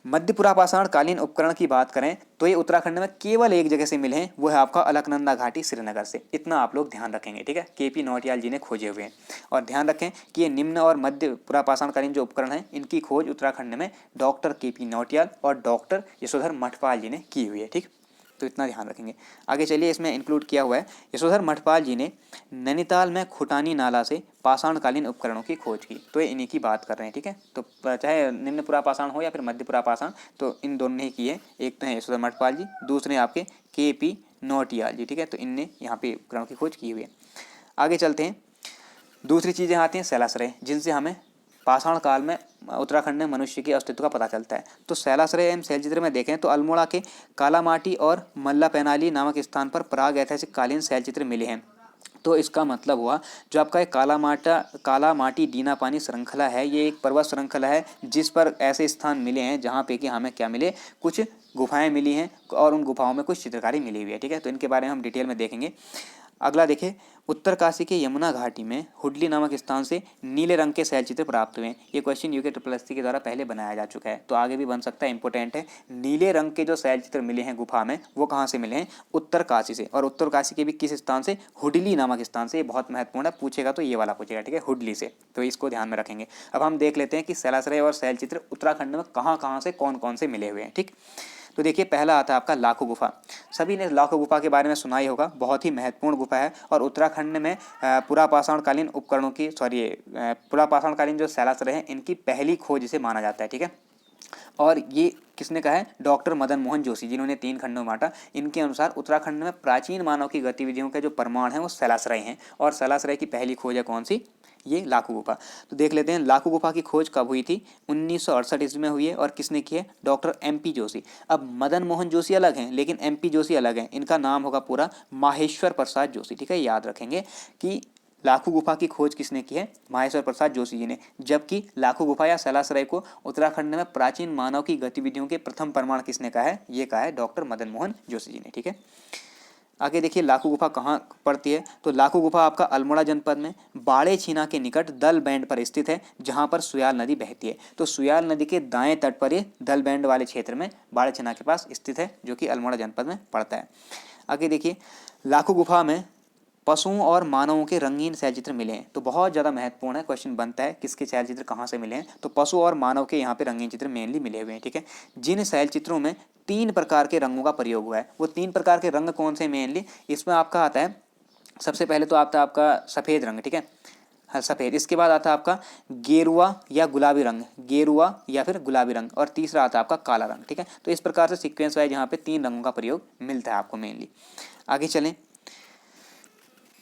मध्य पुरा पाषाण कालीन उपकरण की बात करें तो ये उत्तराखंड में केवल एक जगह से मिले हैं, वो है आपका अलकनंदा घाटी श्रीनगर से। इतना आप लोग ध्यान रखेंगे, ठीक है। केपी नौटियाल जी ने खोजे हुए हैं। और ध्यान रखें कि ये निम्न और मध्य पुरा पाषाण कालीन जो उपकरण हैं इनकी खोज उत्तराखंड में डॉक्टर केपी नौटियाल और डॉक्टर यशोधर मठपाल जी ने की हुई है, ठीक। तो इतना ध्यान रखेंगे। आगे चलिए, इसमें इंक्लूड किया हुआ है यशोधर मठपाल जी ने नैनीताल में खुटानी नाला से पाषाणकालीन उपकरणों की खोज की। तो ये इन्हीं की बात कर रहे हैं, ठीक है। तो चाहे निम्न पुरा पाषाण हो या फिर मध्य पुरा पाषाण, तो इन दोनों ने ही किए। एक तो है यशोधर मठपाल जी, दूसरे आपके केपी नौटियाल जी, ठीक है। तो इनने यहाँ पे उपकरणों की खोज की हुई है। आगे चलते हैं, दूसरी चीज़ें आती हैं शैलाश्रय, जिनसे हमें पाषाण काल में उत्तराखंड में मनुष्य के अस्तित्व का पता चलता है। तो शैलाश्रय एवं शैलचित्र में देखें तो अल्मोड़ा के कालामाटी और मल्ला पैनाली नामक स्थान पर प्राग ऐतिहासिक कालीन शैलचित्र मिले हैं। तो इसका मतलब हुआ जो आपका एक काला माटी डीना पानी श्रृंखला है, ये एक पर्वत श्रृंखला है जिस पर ऐसे स्थान मिले हैं जहाँ पे कि हमें क्या मिले, कुछ गुफाएं मिली हैं और उन गुफाओं में कुछ चित्रकारी मिली हुई है। ठीक है, तो इनके बारे में हम डिटेल में देखेंगे। अगला देखिए, उत्तरकाशी के यमुना घाटी में हुडली नामक स्थान से नीले रंग के शैलचित्र प्राप्त हुए हैं। ये क्वेश्चन यूके ट्रिपल के द्वारा पहले बनाया जा चुका है, तो आगे भी बन सकता है, इंपॉर्टेंट है। नीले रंग के जो शैलचित्र मिले हैं गुफा में, वो कहाँ से मिले हैं, उत्तरकाशी से। और उत्तरकाशी के भी किस स्थान से, हुडली नामक स्थान से। ये बहुत महत्वपूर्ण है, पूछेगा तो ये वाला पूछेगा, ठीक है, हुडली से, तो इसको ध्यान में रखेंगे। अब हम देख लेते हैं कि शैलाश्रय और शैलचित्र उत्तराखंड में कहाँ कहाँ से कौन कौन से मिले हुए हैं। ठीक, तो देखिए पहला आता है आपका लाखो गुफा। सभी ने लाखो गुफा के बारे में सुना ही होगा, बहुत ही महत्वपूर्ण गुफा है और उत्तराखंड में पुरापाषाणकालीन उपकरणों की पुरापाषाणकालीन जो शैलाश्रय हैं इनकी पहली खोज इसे माना जाता है। ठीक है, और ये किसने कहा है, डॉक्टर मदन मोहन जोशी, जिन्होंने 3 खंडों में बांटा। इनके अनुसार उत्तराखंड में प्राचीन मानव की गतिविधियों के जो प्रमाण हैं वो शैलाश्रय हैं, और शैलाश्रय की पहली खोज है कौन सी, ये लाखो गुफा। तो देख लेते हैं लाखो गुफा की खोज कब हुई थी, 1968 ईस्वी में हुई है, और किसने की है, डॉक्टर MP जोशी। अब मदन मोहन जोशी अलग हैं लेकिन MP जोशी अलग हैं, इनका नाम होगा पूरा माहेश्वर प्रसाद जोशी। ठीक है, याद रखेंगे कि लाखो गुफा की खोज किसने की है, माहेश्वर प्रसाद जोशी जी ने, जबकि लाखो गुफा या शैलाश्रय को उत्तराखंड में प्राचीन मानव की गतिविधियों के प्रथम प्रमाण किसने कहा है, ये कहा है डॉक्टर मदन मोहन जोशी जी ने। ठीक है, आगे देखिए लाखो गुफा कहाँ पड़ती है, तो लाखो गुफा आपका अल्मोड़ा जनपद में बाड़े छीना के निकट दल बैंड पर स्थित है, जहाँ पर सुयाल नदी बहती है। तो सुयाल नदी के दाएं तट पर ये दल बैंड वाले क्षेत्र में बाड़े छीना के पास स्थित है, जो कि अल्मोड़ा जनपद में पड़ता है। आगे देखिए, लाखो गुफा में पशुओं और मानवों के रंगीन शैलचित्र मिले हैं, तो बहुत ज़्यादा महत्वपूर्ण है, क्वेश्चन बनता है किसके शैलचित्र कहाँ से मिले हैं, तो पशु और मानव के यहाँ पे रंगीन चित्र मेनली मिले हुए हैं। ठीक है, जिन शैलचित्रों में 3 प्रकार के रंगों का प्रयोग हुआ है, वो 3 प्रकार के रंग कौन से मेनली, इसमें आपका आता है सबसे पहले तो आता है आपका सफ़ेद रंग। ठीक है, हाँ सफ़ेद, इसके बाद आता है आपका गेरुआ या गुलाबी रंग, गेरुआ या फिर गुलाबी रंग, और तीसरा आता है आपका काला रंग। ठीक है, तो इस प्रकार से सीक्वेंस वाइज यहाँ पे 3 रंगों का प्रयोग मिलता है आपको मेनली। आगे चलें,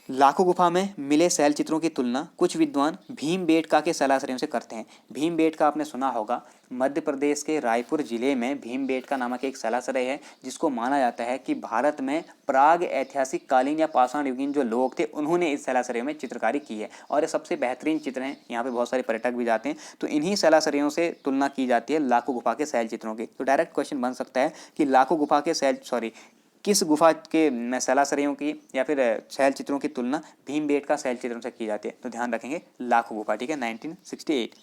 लाखो गुफा में मिले शैल चित्रों की तुलना कुछ विद्वान भीमबेटका के शैलाश्रयों से करते हैं। भीमबेटका आपने सुना होगा, मध्य प्रदेश के रायपुर जिले में भीमबेटका नामक एक शैलाश्रय है, जिसको माना जाता है कि भारत में प्राग ऐतिहासिक कालीन या पाषाण युगीन जो लोग थे उन्होंने इस शैलाश्रय में चित्रकारी की है, और ये सबसे बेहतरीन चित्र हैं। यहाँ पे बहुत सारे पर्यटक भी जाते हैं, तो इन्हीं शैलाश्रयों से तुलना की जाती है लाखो गुफा के शैल चित्रों की। तो डायरेक्ट क्वेश्चन बन सकता है कि लाखो गुफा के किस गुफा के शैलाश्रयों की या फिर शैल चित्रों की तुलना भीमबेटका शैल चित्रों से की जाती है, तो ध्यान रखेंगे लाखो गुफा। ठीक है, 1968।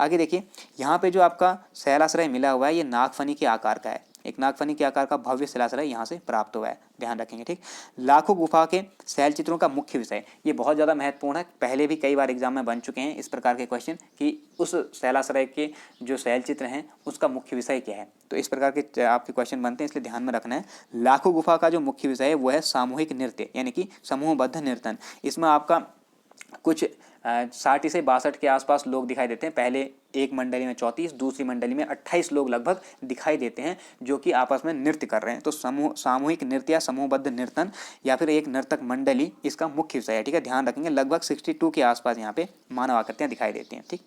आगे देखिए, यहाँ पे जो आपका शैलाश्रय मिला हुआ है ये नागफनी के आकार का है, एक नागफनी के आकार का भव्य शैलाश्रय यहाँ से प्राप्त हुआ है, ध्यान रखेंगे। ठीक, लाखो गुफा के शैल चित्रों का मुख्य विषय, ये बहुत ज़्यादा महत्वपूर्ण है, पहले भी कई बार एग्जाम में बन चुके हैं इस प्रकार के क्वेश्चन कि उस शैलाश्रय के जो शैल चित्र हैं उसका मुख्य विषय क्या है, तो इस प्रकार के आपके क्वेश्चन बनते हैं, इसलिए ध्यान में रखना है। लाखो गुफा का जो मुख्य विषय है वो है सामूहिक नृत्य, यानी कि समूहबद्ध नर्तन। इसमें आपका कुछ 60 से 62 के आसपास लोग दिखाई देते हैं, पहले एक मंडली में 34, दूसरी मंडली में 28 लोग लगभग दिखाई देते हैं जो कि आपस में नृत्य कर रहे हैं। तो सामूहिक नृत्य या समूहबद्ध नर्तन या फिर एक नर्तक मंडली इसका मुख्य विषय है। ठीक है, ध्यान रखेंगे, लगभग 62 के आसपास यहाँ पे मानव आकृतियाँ दिखाई देती हैं। ठीक,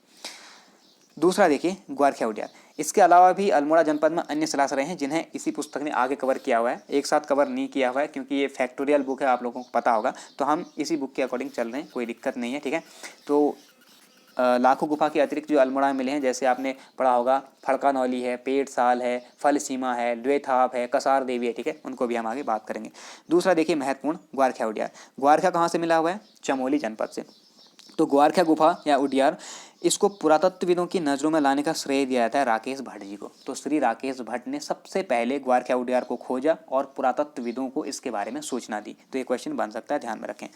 दूसरा देखिए ग्वारखिया उद्यान, इसके अलावा भी अल्मोड़ा जनपद में अन्य शैलाश्रय हैं जिन्हें इसी पुस्तक ने आगे कवर किया हुआ है, एक साथ कवर नहीं किया हुआ है क्योंकि ये फैक्टोरियल बुक है, आप लोगों को पता होगा, तो हम इसी बुक के अकॉर्डिंग चल रहे हैं, कोई दिक्कत नहीं है। ठीक है, तो लाखो गुफा के अतिरिक्त जो अल्मोड़ा में मिले हैं, जैसे आपने पढ़ा होगा फड़कानौली है, पेड़ साल है, फल सीमा है, द्वेथाप है, कसार देवी है। ठीक है, उनको भी हम आगे बात करेंगे। दूसरा देखिए महत्वपूर्ण ग्वारखिया उद्यान, ग्वारखिया कहाँ से मिला हुआ है, चमोली जनपद से। तो ग्वारखिया गुफा या उद्यान, इसको पुरातत्वविदों की नज़रों में लाने का श्रेय दिया जाता है राकेश भट्ट जी को। तो श्री राकेश भट्ट ने सबसे पहले ग्वारखिया उद्यान को खोजा और पुरातत्वविदों को इसके बारे में सूचना दी, तो ये क्वेश्चन बन सकता है, ध्यान में रखें।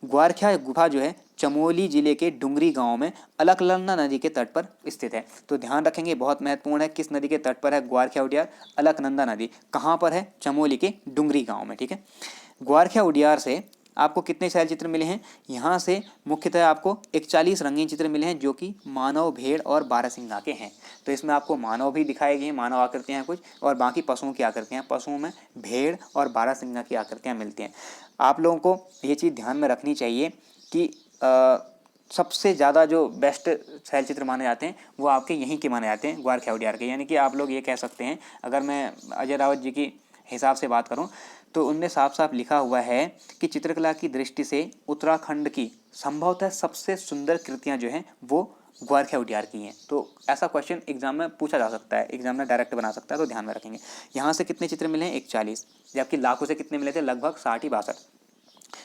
ग्वारखिया गुफा जो है चमोली जिले के डुंगरी गांव में अलकनंदा नदी के तट पर स्थित है, तो ध्यान रखेंगे बहुत महत्वपूर्ण है, किस नदी के तट पर है ग्वारखिया उद्यान, अलकनंदा नदी, कहाँ पर है, चमोली के डुंगरी गाँव में। ठीक है, ग्वारखिया उद्यान से आपको कितने शैल चित्र मिले हैं, यहाँ से मुख्यतः आपको 41 रंगीन चित्र मिले हैं जो कि मानव, भेड़ और बारहसिंगा के हैं। तो इसमें आपको मानव भी दिखाए गए हैं, मानव आकृतियाँ हैं कुछ, और बाकी पशुओं की आकृतियाँ, पशुओं में भेड़ और बारहसिंगा की आकृतियाँ मिलती हैं। आप लोगों को ये चीज़ ध्यान में रखनी चाहिए कि सबसे ज़्यादा जो बेस्ट शैल चित्र माने जाते हैं वो आपके यहीं के माने जाते हैं, ग्वारखिया उद्यान के, यानी कि आप लोग ये कह सकते हैं, अगर मैं अजय रावत जी की हिसाब से बात करूं तो उनमें साफ साफ लिखा हुआ है कि चित्रकला की दृष्टि से उत्तराखंड की संभवतः सबसे सुंदर कृतियां जो हैं वो ग्वारखा उडियार की हैं। तो ऐसा क्वेश्चन एग्जाम में पूछा जा सकता है, एग्जाम में डायरेक्ट बना सकता है, तो ध्यान में रखेंगे। यहाँ से कितने चित्र मिले हैं? 41, जबकि लाखों से कितने मिले थे? लगभग 60 62।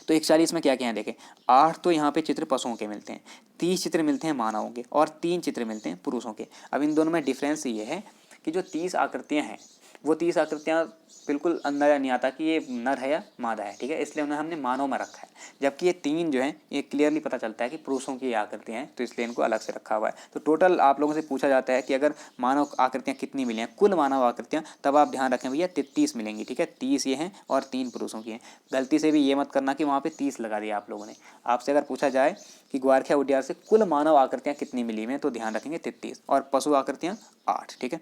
तो 41 में क्या क्या है देखें, 8 तो यहाँ पे चित्र पशुओं के मिलते हैं, 30 चित्र मिलते हैं मानवों के और 3 चित्र मिलते हैं पुरुषों के। अब इन दोनों में डिफरेंस ये है कि जो 30 आकृतियाँ हैं वो 30 आकृतियाँ बिल्कुल अंदाजा नहीं आता कि ये नर है या मादा है, ठीक है, इसलिए उन्हें हमने मानव में रखा है। जबकि ये 3 जो हैं ये क्लियरली पता चलता है कि पुरुषों की आकृतियाँ हैं, तो इसलिए इनको अलग से रखा हुआ है। तो टोटल आप लोगों से पूछा जाता है कि अगर मानव आकृतियाँ कितनी मिली हैं, कुल मानव आकृतियाँ, तब आप ध्यान रखें भैया 33 मिलेंगी, ठीक है, 30 ये हैं और 3 पुरुषों की हैं। गलती से भी ये मत करना कि वहाँ पे 30 लगा दिया आप लोगों ने। आपसे अगर पूछा जाए कि ग्वारखा उडियार से कुल मानव आकृतियाँ कितनी मिली हैं, तो ध्यान रखेंगे 33 और पशु आकृतियाँ 8, ठीक है,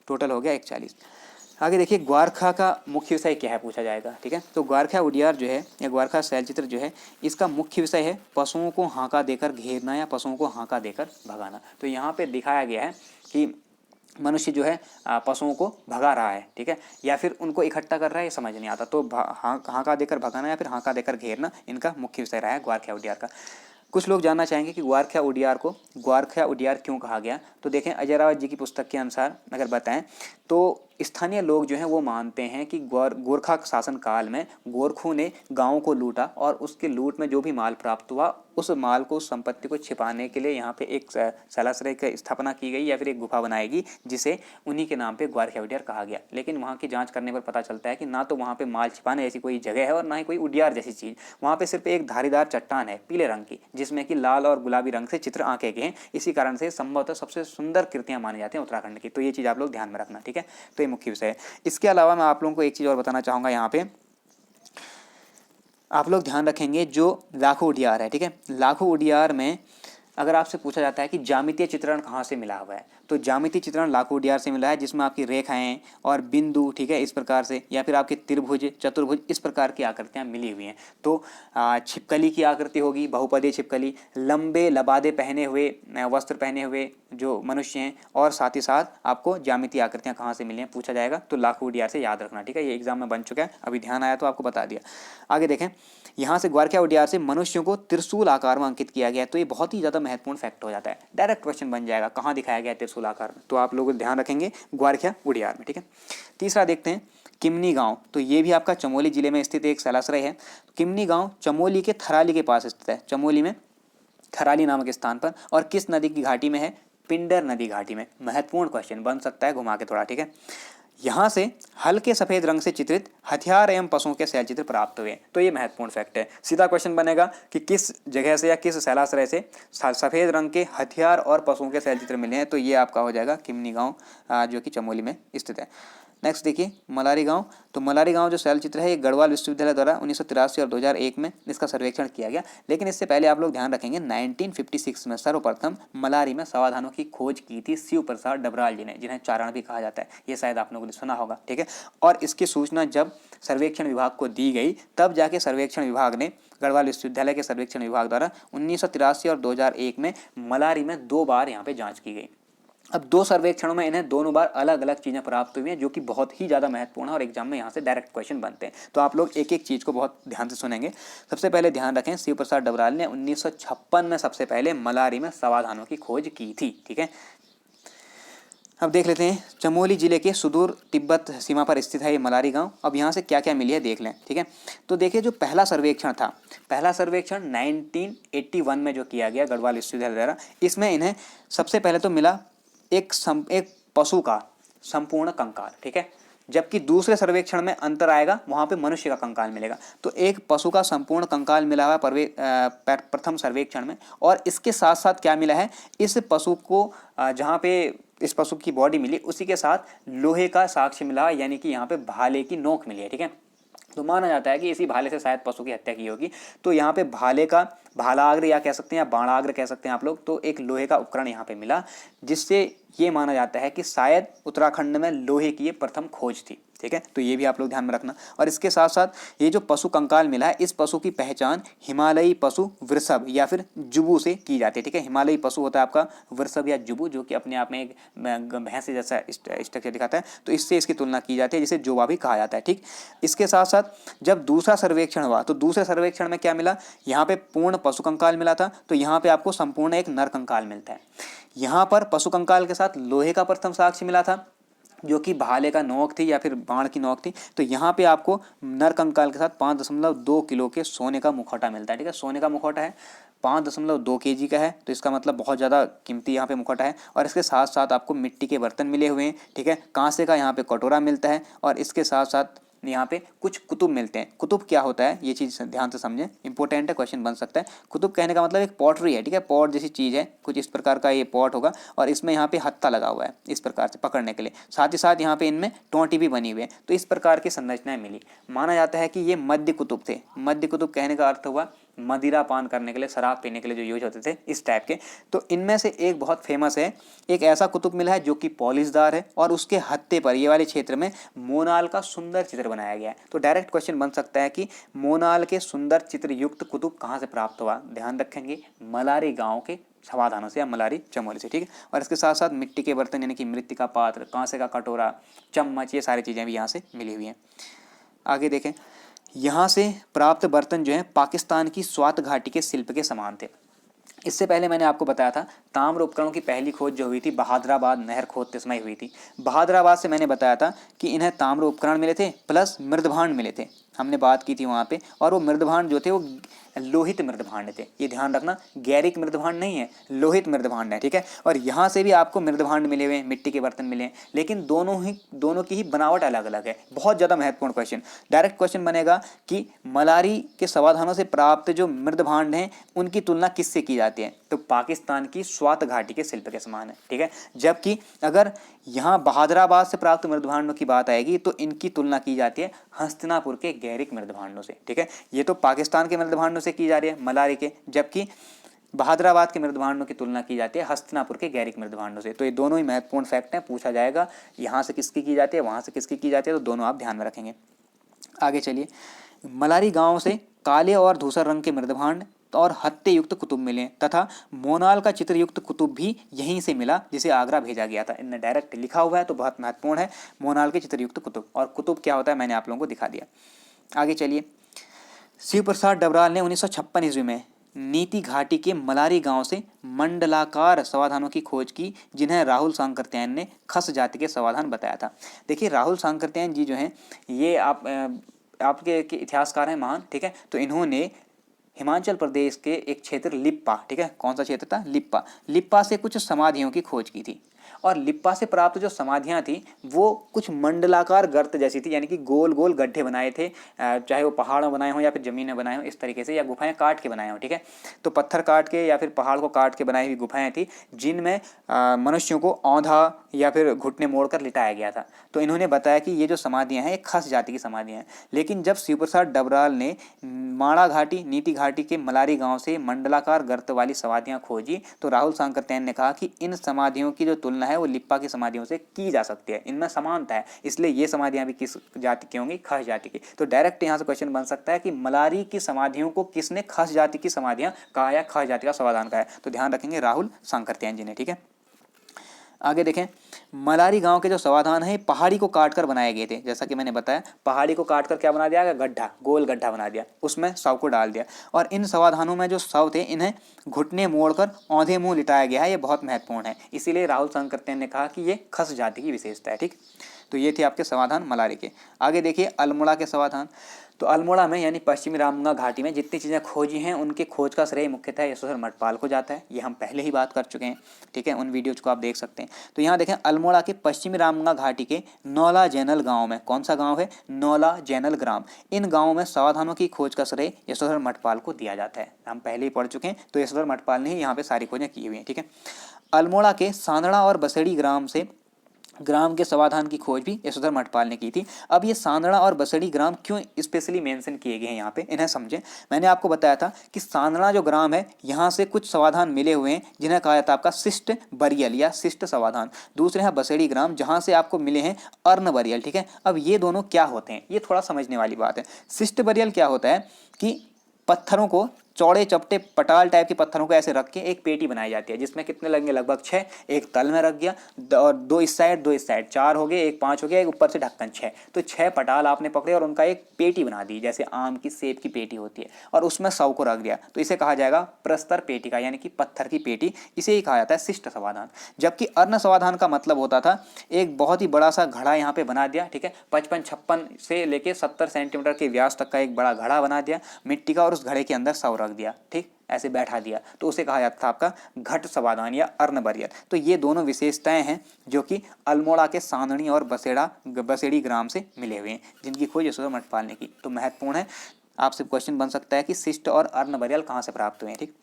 टोटल हो गया 41। आगे देखिए ग्वारखा का मुख्य विषय क्या है पूछा जाएगा, ठीक है। तो ग्वारखा उडियार जो है या ग्वारखा शैलचित्र जो है इसका मुख्य विषय है पशुओं को हांका देकर घेरना या पशुओं को हांका देकर भगाना। तो यहाँ पे दिखाया गया है कि मनुष्य जो है पशुओं को भगा रहा है, ठीक है, या फिर उनको इकट्ठा कर रहा है, ये समझ नहीं आता। तो हांका देकर भगाना या फिर हांका देकर घेरना इनका मुख्य विषय रहा है ग्वारखा उडियार का। कुछ लोग जानना चाहेंगे कि ग्वारखा उडियार को ग्वारखा उडियार क्यों कहा गया। तो देखें अजय रावत जी की पुस्तक के अनुसार अगर बताएं तो स्थानीय लोग जो हैं वो मानते हैं कि गोरखा शासन काल में गोरखों ने गाँव को लूटा और उसके लूट में जो भी माल प्राप्त हुआ उस माल को, संपत्ति को छिपाने के लिए यहाँ पे एक शैलाश्रय की स्थापना की गई या फिर एक गुफा बनाएगी जिसे उन्हीं के नाम पे ग्वारखा उडियार कहा गया। लेकिन वहाँ की जांच करने पर पता चलता है कि ना तो वहाँ पे माल छिपाने जैसी कोई जगह है और ना ही कोई उडियार जैसी चीज़। वहाँ पे सिर्फ एक धारीदार चट्टान है पीले रंग की जिसमें कि लाल और गुलाबी रंग से चित्र आंके गए हैं। इसी कारण से संभवतः सबसे सुंदर कृतियाँ मानी जाती हैं उत्तराखंड की। तो ये चीज़ आप लोग ध्यान में रखना, ठीक है। तो ये मुख्य विषय है। इसके अलावा मैं आप लोगों को एक चीज़ और बताना चाहूँगा, यहाँ पे आप लोग ध्यान रखेंगे जो लाखों उडियार है, ठीक है, लाखों उडियार में अगर आपसे पूछा जाता है कि ज्यामितीय चित्रण कहाँ से मिला हुआ है, तो ज्यामितीय चित्रण लाखों उडियार से मिला है जिसमें आपकी रेखाएं और बिंदु, ठीक है, इस प्रकार से, या फिर आपके त्रिभुज, चतुर्भुज, इस प्रकार की आकृतियां मिली हुई हैं। तो छिपकली की आकृति होगी, बहुपदीय छिपकली, लंबे लबादे पहने हुए वस्त्र पहने हुए जो मनुष्य हैं, और साथ ही साथ आपको ज्यामितीय आकृतियां कहाँ से मिली हैं पूछा जाएगा तो लाखों उडियार से याद रखना, ठीक है। ये एग्जाम में बन चुका है, अभी ध्यान आया तो आपको बता दिया। आगे देखें, यहाँ से ग्वारखा उडियार से मनुष्यों को त्रिशूल आकार में अंकित किया गया। तो ये बहुत ही ज़्यादा महत्वपूर्ण फैक्ट हो जाता है। डायरेक्ट क्वेश्चन बन जाएगा कहाँ दिखाया गया है त्रिशूल आकार में, तो आप लोग ध्यान रखेंगे ग्वारखा उडियार में, ठीक है। तीसरा देखते हैं किमनी गांव। तो ये भी आपका चमोली जिले में स्थित एक शैलाश्रय है। किमनी गांव चमोली के थराली के पास स्थित है, चमोली में थराली नामक स्थान पर। और किस नदी की घाटी में है? पिंडर नदी घाटी में। महत्वपूर्ण क्वेश्चन बन सकता है घुमा के थोड़ा, ठीक है। यहाँ से हल्के सफेद रंग से चित्रित हथियार एवं पशुओं के शैलचित्र प्राप्त हुए। तो ये महत्वपूर्ण फैक्ट है। सीधा क्वेश्चन बनेगा कि किस जगह से या किस शैलाश्रय से सफेद रंग के हथियार और पशुओं के शैलचित्र मिले हैं, तो ये आपका हो जाएगा किमनी गांव जो कि चमोली में स्थित है। नेक्स्ट देखिए मलारी गांव। तो मलारी गांव जो शैलचित्र है ये गढ़वाल विश्वविद्यालय द्वारा 1983 और 2001 में इसका सर्वेक्षण किया गया। लेकिन इससे पहले आप लोग ध्यान रखेंगे 1956 में सर्वप्रथम मलारी में सवाधानों की खोज की थी शिव प्रसाद डबराल जी ने, जिन्हें चारण भी कहा जाता है। ये शायद आप लोगों ने सुना होगा, ठीक है। और इसकी सूचना जब सर्वेक्षण विभाग को दी गई तब जाके सर्वेक्षण विभाग ने, गढ़वाल विश्वविद्यालय के सर्वेक्षण विभाग द्वारा 1983 और 2001 में मलारी में 2 बार यहाँ पे जाँच की गई। अब 2 सर्वेक्षणों में इन्हें दोनों बार अलग अलग चीज़ें प्राप्त हुई हैं जो कि बहुत ही ज़्यादा महत्वपूर्ण है और एग्जाम में यहाँ से डायरेक्ट क्वेश्चन बनते हैं। तो आप लोग एक एक चीज़ को बहुत ध्यान से सुनेंगे। सबसे पहले ध्यान रखें शिव प्रसाद डबराल ने 1956 में सबसे पहले मलारी में सवाधानों की खोज की थी, ठीक है। अब देख लेते हैं चमोली जिले के सुदूर तिब्बत सीमा पर स्थित है ये मलारी गांव। अब यहाँ से क्या क्या मिली है देख लें, ठीक है। तो देखिए जो पहला सर्वेक्षण था, पहला सर्वेक्षण 1981 में जो किया गया गढ़वाल विश्वविद्यालय द्वारा, इसमें इन्हें सबसे पहले तो मिला एक पशु का संपूर्ण कंकाल, ठीक है। जबकि दूसरे सर्वेक्षण में अंतर आएगा, वहां पे मनुष्य का कंकाल मिलेगा। तो एक पशु का संपूर्ण कंकाल मिला हुआ प्रथम सर्वेक्षण में। और इसके साथ साथ क्या मिला है, इस पशु को जहाँ पे इस पशु की बॉडी मिली उसी के साथ लोहे का साक्ष्य मिला, यानी कि यहाँ पे भाले की नोक मिली है, ठीक है। तो माना जाता है कि इसी भाले से शायद पशु की हत्या की होगी। तो यहाँ पे भाले का भालाग्र या कह सकते हैं या बाणाग्र कह सकते हैं आप लोग, तो एक लोहे का उपकरण यहाँ पे मिला जिससे ये माना जाता है कि शायद उत्तराखंड में लोहे की ये प्रथम खोज थी, ठीक है, तो ये भी आप लोग ध्यान में रखना। और इसके साथ साथ ये जो पशु कंकाल मिला है, इस पशु की पहचान हिमालयी पशु वृषभ या फिर जुबू से की जाती है। ठीक है, हिमालयी पशु होता है आपका वृषभ या जुबू, जो कि अपने आप में एक भैंस जैसा स्ट्रक्चर दिखाता है, तो इससे इसकी तुलना की जाती है, जिसे जोवा भी कहा जाता है। ठीक, इसके साथ साथ जब दूसरा सर्वेक्षण हुआ तो दूसरे सर्वेक्षण में क्या मिला, यहाँ पे पूर्ण पशु कंकाल मिला था, तो यहाँ पे आपको संपूर्ण एक नर कंकाल मिलता है। यहाँ पर पशु कंकाल के साथ लोहे का प्रथम साक्ष्य मिला था, जो कि भाले का नोक थी या फिर बाण की नोक थी। तो यहाँ पे आपको नर कंकाल के साथ 5.2 किलो के सोने का मुखौटा मिलता है। ठीक है, सोने का मुखौटा है, 5.2 kg का है, तो इसका मतलब बहुत ज़्यादा कीमती यहाँ पे मुखौटा है। और इसके साथ साथ आपको मिट्टी के बर्तन मिले हुए हैं। ठीक है, कांसे का यहाँ पे कटोरा मिलता है, और इसके साथ साथ यहाँ पे कुछ कुतुब मिलते हैं। कुतुब क्या होता है, ये चीज़ ध्यान से समझें, इंपॉर्टेंट है, क्वेश्चन बन सकता है। कुतुब कहने का मतलब एक पॉटरी है। ठीक है, पॉट जैसी चीज़ है, कुछ इस प्रकार का ये पॉट होगा, और इसमें यहाँ पे हत्था लगा हुआ है इस प्रकार से पकड़ने के लिए, साथ ही साथ यहाँ पे इनमें टोंटी भी बनी हुई है। तो इस प्रकार की संरचनाएं मिली। माना जाता है कि ये मध्य कुतुब थे। मध्य कुतुब कहने का अर्थ हुआ मदिरा पान करने के लिए, शराब पीने के लिए जो यूज होते थे, इस टाइप के। तो इनमें से एक बहुत फेमस है, एक ऐसा कुतुब मिला है जो कि पॉलिशदार है, और उसके हत्थे पर ये वाले क्षेत्र में मोनाल का सुंदर चित्र बनाया गया है। तो डायरेक्ट क्वेश्चन बन सकता है कि मोनाल के सुंदर चित्र युक्त कुतुब कहाँ से प्राप्त हुआ। ध्यान रखेंगे, मलारी गाँव के समाधानों से या मलारी चमोली से। ठीक है, और इसके साथ साथ मिट्टी के बर्तन यानी कि मृत्ति का पात्र, कांसे का कटोरा, चम्मच, ये सारी चीज़ें भी यहाँ से मिली हुई हैं। आगे देखें, यहाँ से प्राप्त बर्तन जो है पाकिस्तान की स्वात घाटी के शिल्प के समान थे। इससे पहले मैंने आपको बताया था ताम्र उपकरणों की पहली खोज जो हुई थी बहादुराबाद नहर खोदते समय हुई थी। बहादुराबाद से मैंने बताया था कि इन्हें ताम्र उपकरण मिले थे प्लस मृदभांड मिले थे, हमने बात की थी वहाँ पे। और वो मृदभांड जो थे वो लोहित मृदभांड थे, ये ध्यान रखना, गैरिक मृदभांड नहीं है, लोहित मृदभांड है। ठीक है, और यहाँ से भी आपको मृदभांड मिले हुए, मिट्टी के बर्तन मिले हैं, लेकिन दोनों की ही बनावट अलग अलग है। बहुत ज़्यादा महत्वपूर्ण क्वेश्चन, डायरेक्ट क्वेश्चन बनेगा कि मलारी के समाधानों से प्राप्त जो मृदभांड हैं उनकी तुलना किससे की जाती है, तो पाकिस्तान की स्वात घाटी के शिल्प के समान है। ठीक है, जबकि अगर यहाँ बहादुराबाद से प्राप्त मृदभांडों की बात आएगी तो इनकी तुलना की जाती है हस्तिनापुर के गैरिक मृदभांडों से। ठीक है, ये तो पाकिस्तान के मृदभांडों से की जा रही है मलारी के, जबकि बहादुराबाद के मृदभांडों की तुलना की जाती है हस्तिनापुर के गैरिक मृदभांडों से। तो ये दोनों ही महत्वपूर्ण फैक्ट हैं, पूछा जाएगा यहाँ से किसकी की जाती है, वहाँ से किसकी की जाती है, तो दोनों आप ध्यान में रखेंगे। आगे चलिए, मलारी गांव से काले और धूसर रंग के मृदभांड और हत्थे युक्त कुतुब मिले, तथा मोनाल का चित्र युक्त कुतुब भी यहीं से मिला, जिसे आगरा भेजा गया था। इनने डायरेक्ट लिखा हुआ है, तो बहुत महत्वपूर्ण है मोनाल के चित्र युक्त कुतुब। और कुतुब क्या होता है मैंने आप लोगों को दिखा दिया। आगे चलिए, शिव प्रसाद डबराल ने 1956 ईस्वी में नीति घाटी के मलारी गांव से मंडलाकार समाधानों की खोज की, जिन्हें राहुल सांकृत्यायन ने खस जाति के समाधान बताया था। देखिए, राहुल सांकृत्यायन जी जो हैं, ये आपके इतिहासकार हैं महान। ठीक है, तो इन्होंने हिमाचल प्रदेश के एक क्षेत्र लिप्पा, ठीक है, कौन सा क्षेत्र था, लिप्पा से कुछ समाधियों की खोज की थी। और लिप्पा से प्राप्त जो समाधियाँ थी वो कुछ मंडलाकार गर्त जैसी थी, यानी कि गोल गोल गड्ढे बनाए थे, चाहे वो पहाड़ में बनाए हों या फिर ज़मीन में बनाए हों, इस तरीके से, या गुफाएं काट के बनाए हों। ठीक है, तो पत्थर काट के या फिर पहाड़ को काट के बनाई हुई गुफाएं थी, जिनमें मनुष्यों को औंधा या फिर घुटने मोड़कर लिटाया गया था। तो इन्होंने बताया कि ये जो समाधियाँ हैं ये खस जाति की समाधियाँ हैं। लेकिन जब शिव प्रसाद डबराल ने माणा घाटी, नीति घाटी के मलारी गाँव से मंडलाकार गर्त वाली समाधियाँ खोजी, तो राहुल सांकृत्यायन ने कहा कि इन समाधियों की जो तुलना है वो लिप्पा की समाधियों से की जा सकती है, इनमें समानता है, इसलिए ये समाधियां भी किस जाति की होंगी, खस जाति की। तो डायरेक्ट यहां से क्वेश्चन बन सकता है कि मलारी की समाधियों को किसने खस जाति की समाधियां कहा या खस जाति का समाधान कहा है, तो ध्यान रखेंगे राहुल सांकृत्यायन जी ने। ठीक है, आगे देखें, मलारी गांव के जो समाधान है पहाड़ी को काटकर बनाए गए थे। जैसा कि मैंने बताया, पहाड़ी को काटकर क्या बना दिया, गड्ढा, गोल गड्ढा बना दिया, उसमें शव को डाल दिया। और इन समाधानों में जो शव थे इन्हें घुटने मोड़कर औंधे मुंह लिटाया गया है, ये बहुत महत्वपूर्ण है। इसीलिए राहुल सांकृत्यायन ने कहा कि ये खस जाति की विशेषता है। ठीक, तो ये थे आपके समाधान मलारी के। आगे देखिए अल्मोड़ा के समाधान। तो अल्मोड़ा में यानी पश्चिमी रामगंगा घाटी में जितनी चीज़ें खोजी हैं उनके खोज का श्रेय मुख्यतः यशोधर मठपाल को जाता है। ये हम पहले ही बात कर चुके हैं। ठीक है, उन वीडियोज को आप देख सकते हैं। तो यहाँ देखें, अल्मोड़ा के पश्चिमी रामगंगा घाटी के नौला जैनल गाँव में, कौन सा गाँव है, नौला जैनल ग्राम, इन गाँवों में समाधानों की खोज का श्रेय यशोधर मठपाल को दिया जाता है। हम पहले ही पढ़ चुके हैं, तो यशोधर मठपाल ने ही यहाँ पे सारी खोजें की हुई हैं। ठीक है, अल्मोड़ा के सांदड़ा और बसेड़ी ग्राम से ग्राम के समाधान की खोज भी यशोधर मठपाल ने की थी। अब ये सांदड़ा और बसड़ी ग्राम क्यों स्पेशली मेंशन किए गए हैं यहाँ पे, इन्हें समझें। मैंने आपको बताया था कि सांदड़ा जो ग्राम है यहाँ से कुछ समाधान मिले हुए हैं जिन्हें कहा जाता है आपका शिष्ट बरियल या शिष्ट समाधान। दूसरे हैं बसड़ी ग्राम जहाँ से आपको मिले हैं अर्ण बरियल। ठीक है, अब ये दोनों क्या होते हैं ये थोड़ा समझने वाली बात है। शिष्ट बरियल क्या होता है कि पत्थरों को, चौड़े चपटे पटाल टाइप के पत्थरों को ऐसे रख के एक पेटी बनाई जाती है जिसमें कितने लगेंगे, लगभग 6। एक तल में रख गया और 2 इस साइड 2 इस साइड, 4 हो गए, एक 5 हो गया, एक ऊपर से ढक्कन 6। तो 6 पटाल आपने पकड़े और उनका एक पेटी बना दी जैसे आम की सेब की पेटी होती है, और उसमें 100 को रख दिया। तो इसे कहा जाएगा प्रस्तर पेटिका यानी कि पत्थर की पेटी। इसे ही कहा जाता है शिष्ट समाधान। जबकि अर्ण समाधान का मतलब होता था एक बहुत ही बड़ा सा घड़ा यहाँ पे बना दिया। ठीक है, 55-56 से लेके 70 सेंटीमीटर के व्यास तक का एक बड़ा घड़ा बना दिया मिट्टी का, और उस घड़े के अंदर 100 रख दिया। ठीक, ऐसे बैठा दिया, तो उसे कहा जाता था आपका घट समाधान या अर्ण बरियल। तो ये दोनों विशेषताएं हैं जो कि अल्मोड़ा के सांदणी और बसेड़ी ग्राम से मिले हुए हैं, जिनकी खोज यशोधर मठपाल ने की। तो महत्वपूर्ण है, आपसे क्वेश्चन बन सकता है कि शिष्ट और अर्ण बरियल कहाँ से प्राप्त हुए हैं। ठीक,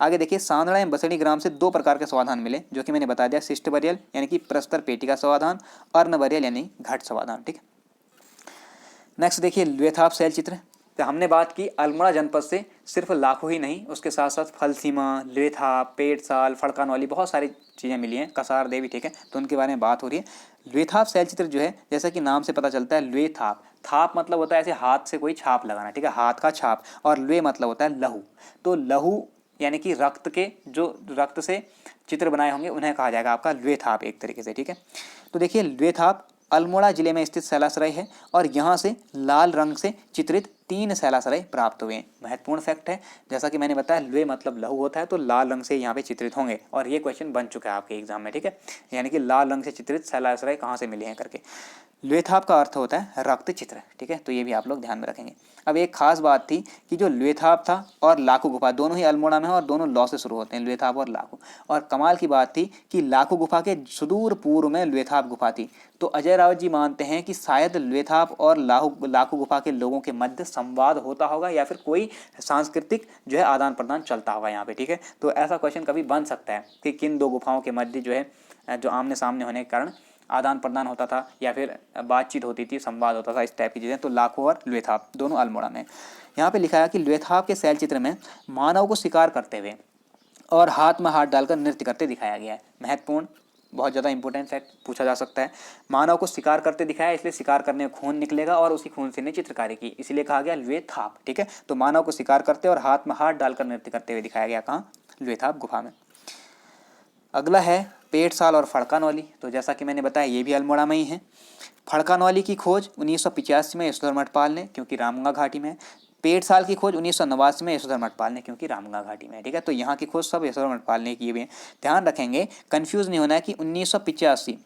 आगे देखिए, सांदड़ा एवं बसेड़ी ग्राम से 2 प्रकार के समाधान मिले जो कि मैंने बता दिया, शिष्ट बरियल यानी कि प्रस्तर पेटिका समाधान, अर्ण बरियल यानी घट समाधान। ठीक, नेक्स्ट देखिए द्वेथाप शैल चित्र। तो हमने बात की अल्मोड़ा जनपद से सिर्फ लाखों ही नहीं, उसके साथ साथ फलसीमा, द्वेथाप, पेटसाल, फड़कानौली, बहुत सारी चीज़ें मिली हैं, कसार देवी। ठीक है, तो उनके बारे में बात हो रही है। द्वेथाप शैल चित्र जो है, जैसा कि नाम से पता चलता है, द्वेथाप, थाप मतलब होता है ऐसे हाथ से कोई छाप लगाना। ठीक है, हाथ का छाप, और लवे मतलब होता है लहू। तो लहू यानी कि रक्त के, जो रक्त से चित्र बनाए होंगे उन्हें कहा जाएगा आपका द्वेथाप एक तरीके से। ठीक है, तो देखिए द्वेथाप अल्मोड़ा जिले में स्थित शैलाश्रय है और यहाँ से लाल रंग से चित्रित 3 शैलाश्रय प्राप्त हुए हैं। महत्वपूर्ण फैक्ट है, जैसा कि मैंने बताया लवे मतलब लहू होता है, तो लाल रंग से यहाँ पे चित्रित होंगे, और ये क्वेश्चन बन चुका है आपके एग्जाम में। ठीक है, यानी कि लाल रंग से चित्रित शैलाश्रय कहाँ से मिले हैं करके। द्वेथाप का अर्थ होता है रक्त चित्र। ठीक है, तो ये भी आप लोग ध्यान में रखेंगे। अब एक खास बात थी कि जो द्वेथाप था और लाखू गुफा दोनों ही अल्मोड़ा में है और दोनों लौ से शुरू होते हैं, द्वेथाप और लाखू। और कमाल की बात थी कि लाखू गुफा के सुदूर पूर्व में द्वेथाप गुफा थी। तो अजय रावत जी मानते हैं कि शायद द्वेथाप और लाखू गुफा के लोगों के मध्य संवाद होता होगा या फिर कोई सांस्कृतिक जो है आदान प्रदान चलता होगा यहाँ पे। ठीक है, तो ऐसा क्वेश्चन कभी बन सकता है कि किन 2 गुफाओं के मध्य जो है जो आमने सामने होने के कारण आदान प्रदान होता था या फिर बातचीत होती थी, संवाद होता था, इस टाइप की चीज़ें। तो लाखू और द्वेथाप दोनों अल्मोड़ा में। यहाँ पे लिखा है कि द्वेथाप के शैल चित्र में मानव को शिकार करते हुए और हाथ में हाथ डालकर नृत्य करते दिखाया गया है। महत्वपूर्ण, बहुत ज़्यादा इंपॉर्टेंट फैक्ट पूछा जा सकता है। मानव को शिकार करते दिखाया, इसलिए शिकार करने में खून निकलेगा और उसी खून से ने चित्रकारी की, इसलिए कहा गया द्वेथाप। ठीक है, तो मानव को शिकार करते और हाथ में हाथ डालकर नृत्य करते हुए दिखाया गया, कहाँ, द्वेथाप गुफा में। अगला है पेटसाल और फड़कानौली। तो जैसा कि मैंने बताया ये भी अल्मोड़ा में ही है। फड़कानौली की खोज 1985 में यशोधर मठपाल ने, क्योंकि रामगंगा घाटी में है। पेटसाल की खोज 1989 में यशोधर मठपाल ने, क्योंकि रामगंगा घाटी में है। ठीक है, तो यहाँ की खोज सब यशोधर मठपाल ने की हुई है। ध्यान रखेंगे, कंफ्यूज नहीं होना है कि 1985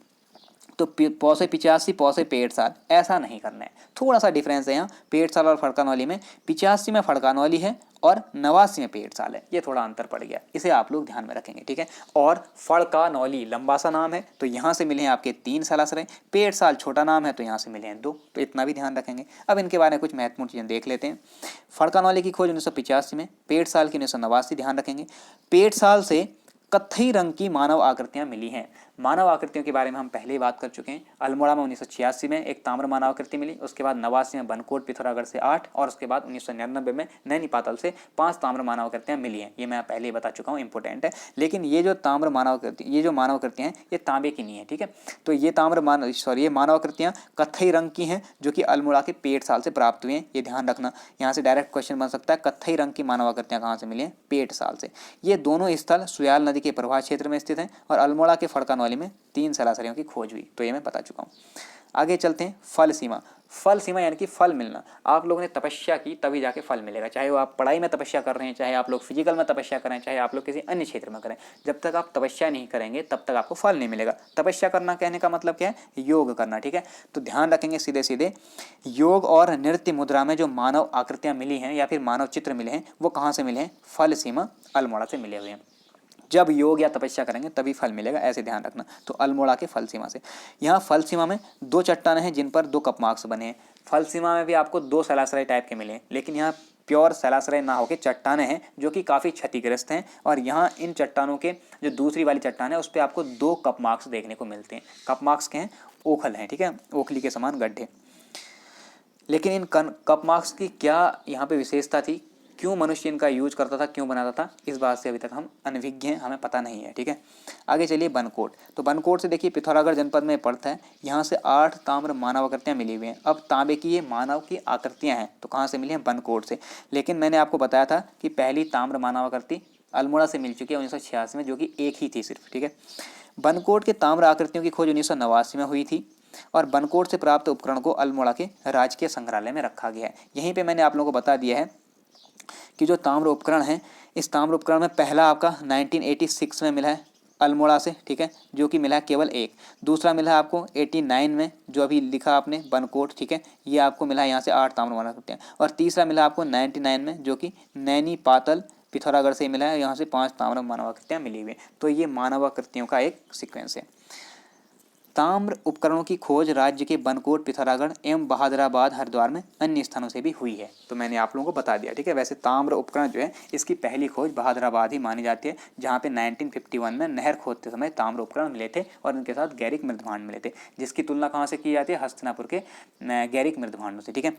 तो पौसे 85 पौसे पेटसाल, ऐसा नहीं करना है। थोड़ा सा डिफरेंस है यहाँ पेटसाल और फड़कानौली में। 85 में फड़कानौली है और 89 में पेटसाल है, ये थोड़ा अंतर पड़ गया, इसे आप लोग ध्यान में रखेंगे। ठीक है, और फड़कानौली लंबा सा नाम है तो यहाँ से मिले हैं आपके 3 शैलाश्रय, पेटसाल छोटा नाम है तो यहाँ से मिले हैं 2, तो इतना भी ध्यान रखेंगे। अब इनके बारे में कुछ महत्वपूर्ण चीज़ें देख लेते हैं। फड़कानौली की खोज 1985 में, पेटसाल की 1989, ध्यान रखेंगे। पेटसाल से कत्थई रंग की मानव आकृतियां मिली हैं। मानव आकृतियों के बारे में हम पहले ही बात कर चुके हैं। अल्मोड़ा में 1986 में एक ताम्र मानव आकृति मिली, उसके बाद 89 में बनकोट पिथौरागढ़ से 8, और उसके बाद 1999 में नैनी पातल से 5 ताम्र मानव आकृतियां मिली हैं। ये मैं पहले ही बता चुका हूँ, इंपॉर्टेंट है। लेकिन ये जो ताम्र मानव आकृति, ये जो मानव आकृतियां हैं ये तांबे की नहीं है। ठीक है, तो ये ये मानव आकृतियां कत्थई रंग की हैं जो कि अल्मोड़ा के पेटसाल से प्राप्त हुई हैं। ये ध्यान रखना, यहाँ से डायरेक्ट क्वेश्चन बन सकता है, कत्थई रंग की मानव आकृतियां कहाँ से मिली हैं, पेटसाल से। ये दोनों स्थल सुयाल नदी के प्रवाह क्षेत्र में स्थित हैं और अल्मोड़ा के फड़कानौली में 3 शैलाश्रयों की खोज हुई, तो ये मैं बता चुका हूँ। आगे चलते हैं, फल सीमा। फल सीमा यानी कि फल मिलना। आप लोगों ने तपस्या की तभी जाके फल मिलेगा, चाहे वो आप पढ़ाई में तपस्या कर रहे हैं, चाहे आप लोग फिजिकल में तपस्या करें, चाहे आप लोग किसी अन्य क्षेत्र में करें। जब तक आप तपस्या नहीं करेंगे तब तक आपको फल नहीं मिलेगा। तपस्या करना कहने का मतलब क्या है, योग करना। ठीक है, तो ध्यान रखेंगे सीधे सीधे, योग और नृत्य मुद्रा में जो मानव आकृतियाँ मिली हैं या फिर मानव चित्र मिले हैं वो कहाँ से मिले हैं, फल सीमा अल्मोड़ा से मिले हुए हैं। जब योग या तपस्या करेंगे तभी फल मिलेगा, ऐसे ध्यान रखना। तो अल्मोड़ा के फल सीमा से, यहाँ फल सीमा में 2 चट्टानें हैं जिन पर 2 कप मार्क्स बने हैं। फल सीमा में भी आपको 2 शैलाश्रय टाइप के मिले हैं, लेकिन यहाँ प्योर शैलाश्रय ना होकर चट्टानें हैं जो कि काफ़ी क्षतिग्रस्त हैं। और यहाँ इन चट्टानों के जो दूसरी वाली चट्टान है उस पर आपको 2 कप मार्क्स देखने को मिलते हैं। कप मार्क्स के हैं, ओखल हैं, ठीक है, ओखली के समान गड्ढे। लेकिन इन कप मार्क्स की क्या यहाँ पे विशेषता थी, क्यों मनुष्य इनका यूज करता था, क्यों बनाता था, इस बात से अभी तक हम अनभिज्ञ हैं, हमें पता नहीं है, ठीक है। आगे चलिए बनकोट। तो बनकोट से देखिए पिथौरागढ़ जनपद में पड़ता है। यहाँ से 8 ताम्र मानव आकृतियाँ मिली हुई हैं। अब तांबे की ये मानव की आकृतियाँ हैं तो कहाँ से मिली हैं, बनकोट से। लेकिन मैंने आपको बताया था कि पहली ताम्र मानव आकृति अल्मोड़ा से मिल चुकी है 1986 में, जो कि एक ही थी सिर्फ, ठीक है। बनकोट के ताम्र आकृतियों की खोज 1989 में हुई थी और बनकोट से प्राप्त उपकरण को अल्मोड़ा के राजकीय संग्रहालय में रखा गया है। यहीं पे मैंने आप लोगों को बता दिया है कि जो ताम्र उपकरण है, इस ताम्र उपकरण में पहला आपका 1986 में मिला है अल्मोड़ा से, ठीक है, जो कि मिला है केवल एक। दूसरा मिला है आपको 89 में, जो अभी लिखा आपने बनकोट, ठीक है, ये आपको मिला है यहाँ से 8 ताम्र मानव आकृतियाँ। और तीसरा मिला आपको 99 में, जो कि नैनी पातल पिथौरागढ़ से मिला है, यहाँ से 5 ताम्र मानव आकृतियाँ मिली हुई। तो ये मानव आकृतियों का एक सीक्वेंस है। ताम्र उपकरणों की खोज राज्य के बनकोट, पिथौरागढ़ एवं बहादुराबाद, हरिद्वार में अन्य स्थानों से भी हुई है। तो मैंने आप लोगों को बता दिया, ठीक है। वैसे ताम्र उपकरण जो है इसकी पहली खोज बहादुराबाद ही मानी जाती है, जहाँ पे 1951 में नहर खोदते समय ताम्र उपकरण मिले थे और इनके साथ गैरिक मृदभांड मिले थे, जिसकी तुलना कहाँ से की जाती है, हस्तिनापुर के गैरिक मृदभांडों से, ठीक है।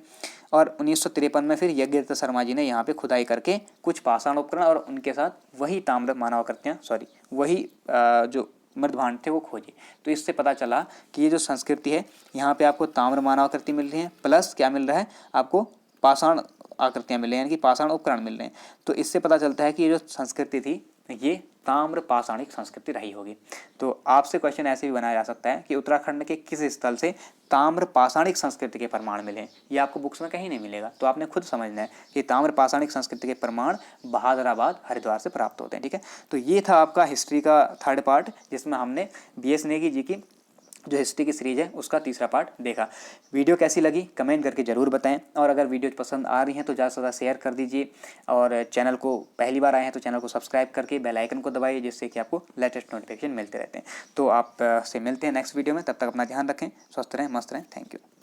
और 1953 में फिर यज्ञदत्त शर्मा जी ने यहाँ पे खुदाई करके कुछ पाषाण उपकरण और उनके साथ वही ताम्र मानवाकृतियाँ वही जो मृदभांड थे वो खोजे। तो इससे पता चला कि ये जो संस्कृति है, यहाँ पे आपको ताम्र मानवाकृति मिल रही है, प्लस क्या मिल रहा है आपको, पाषाण आकृतियाँ मिल रही हैं, यानी कि पाषाण उपकरण मिल रहे हैं। तो इससे पता चलता है कि ये जो संस्कृति थी ये ताम्र पाषाणिक संस्कृति रही होगी। तो आपसे क्वेश्चन ऐसे भी बनाया जा सकता है कि उत्तराखंड के किस स्थल से ताम्र पाषाणिक संस्कृति के प्रमाण मिले, ये आपको बुक्स में कहीं नहीं मिलेगा। तो आपने खुद समझना है कि ताम्र पाषाणिक संस्कृति के प्रमाण बहादुराबाद, हरिद्वार से प्राप्त होते हैं, ठीक है। तो ये था आपका हिस्ट्री का 3rd पार्ट, जिसमें हमने BS नेगी जी की जो हिस्ट्री की सीरीज है उसका 3रा पार्ट देखा। वीडियो कैसी लगी कमेंट करके ज़रूर बताएं, और अगर वीडियो पसंद आ रही हैं तो ज़्यादा से ज़्यादा शेयर कर दीजिए, और चैनल को पहली बार आए हैं तो चैनल को सब्सक्राइब करके बेल आइकन को दबाइए, जिससे कि आपको लेटेस्ट नोटिफिकेशन मिलते रहते हैं। तो आप से मिलते हैं नेक्स्ट वीडियो में, तब तक अपना ध्यान रखें, स्वस्थ रहें, मस्त रहें, थैंक यू।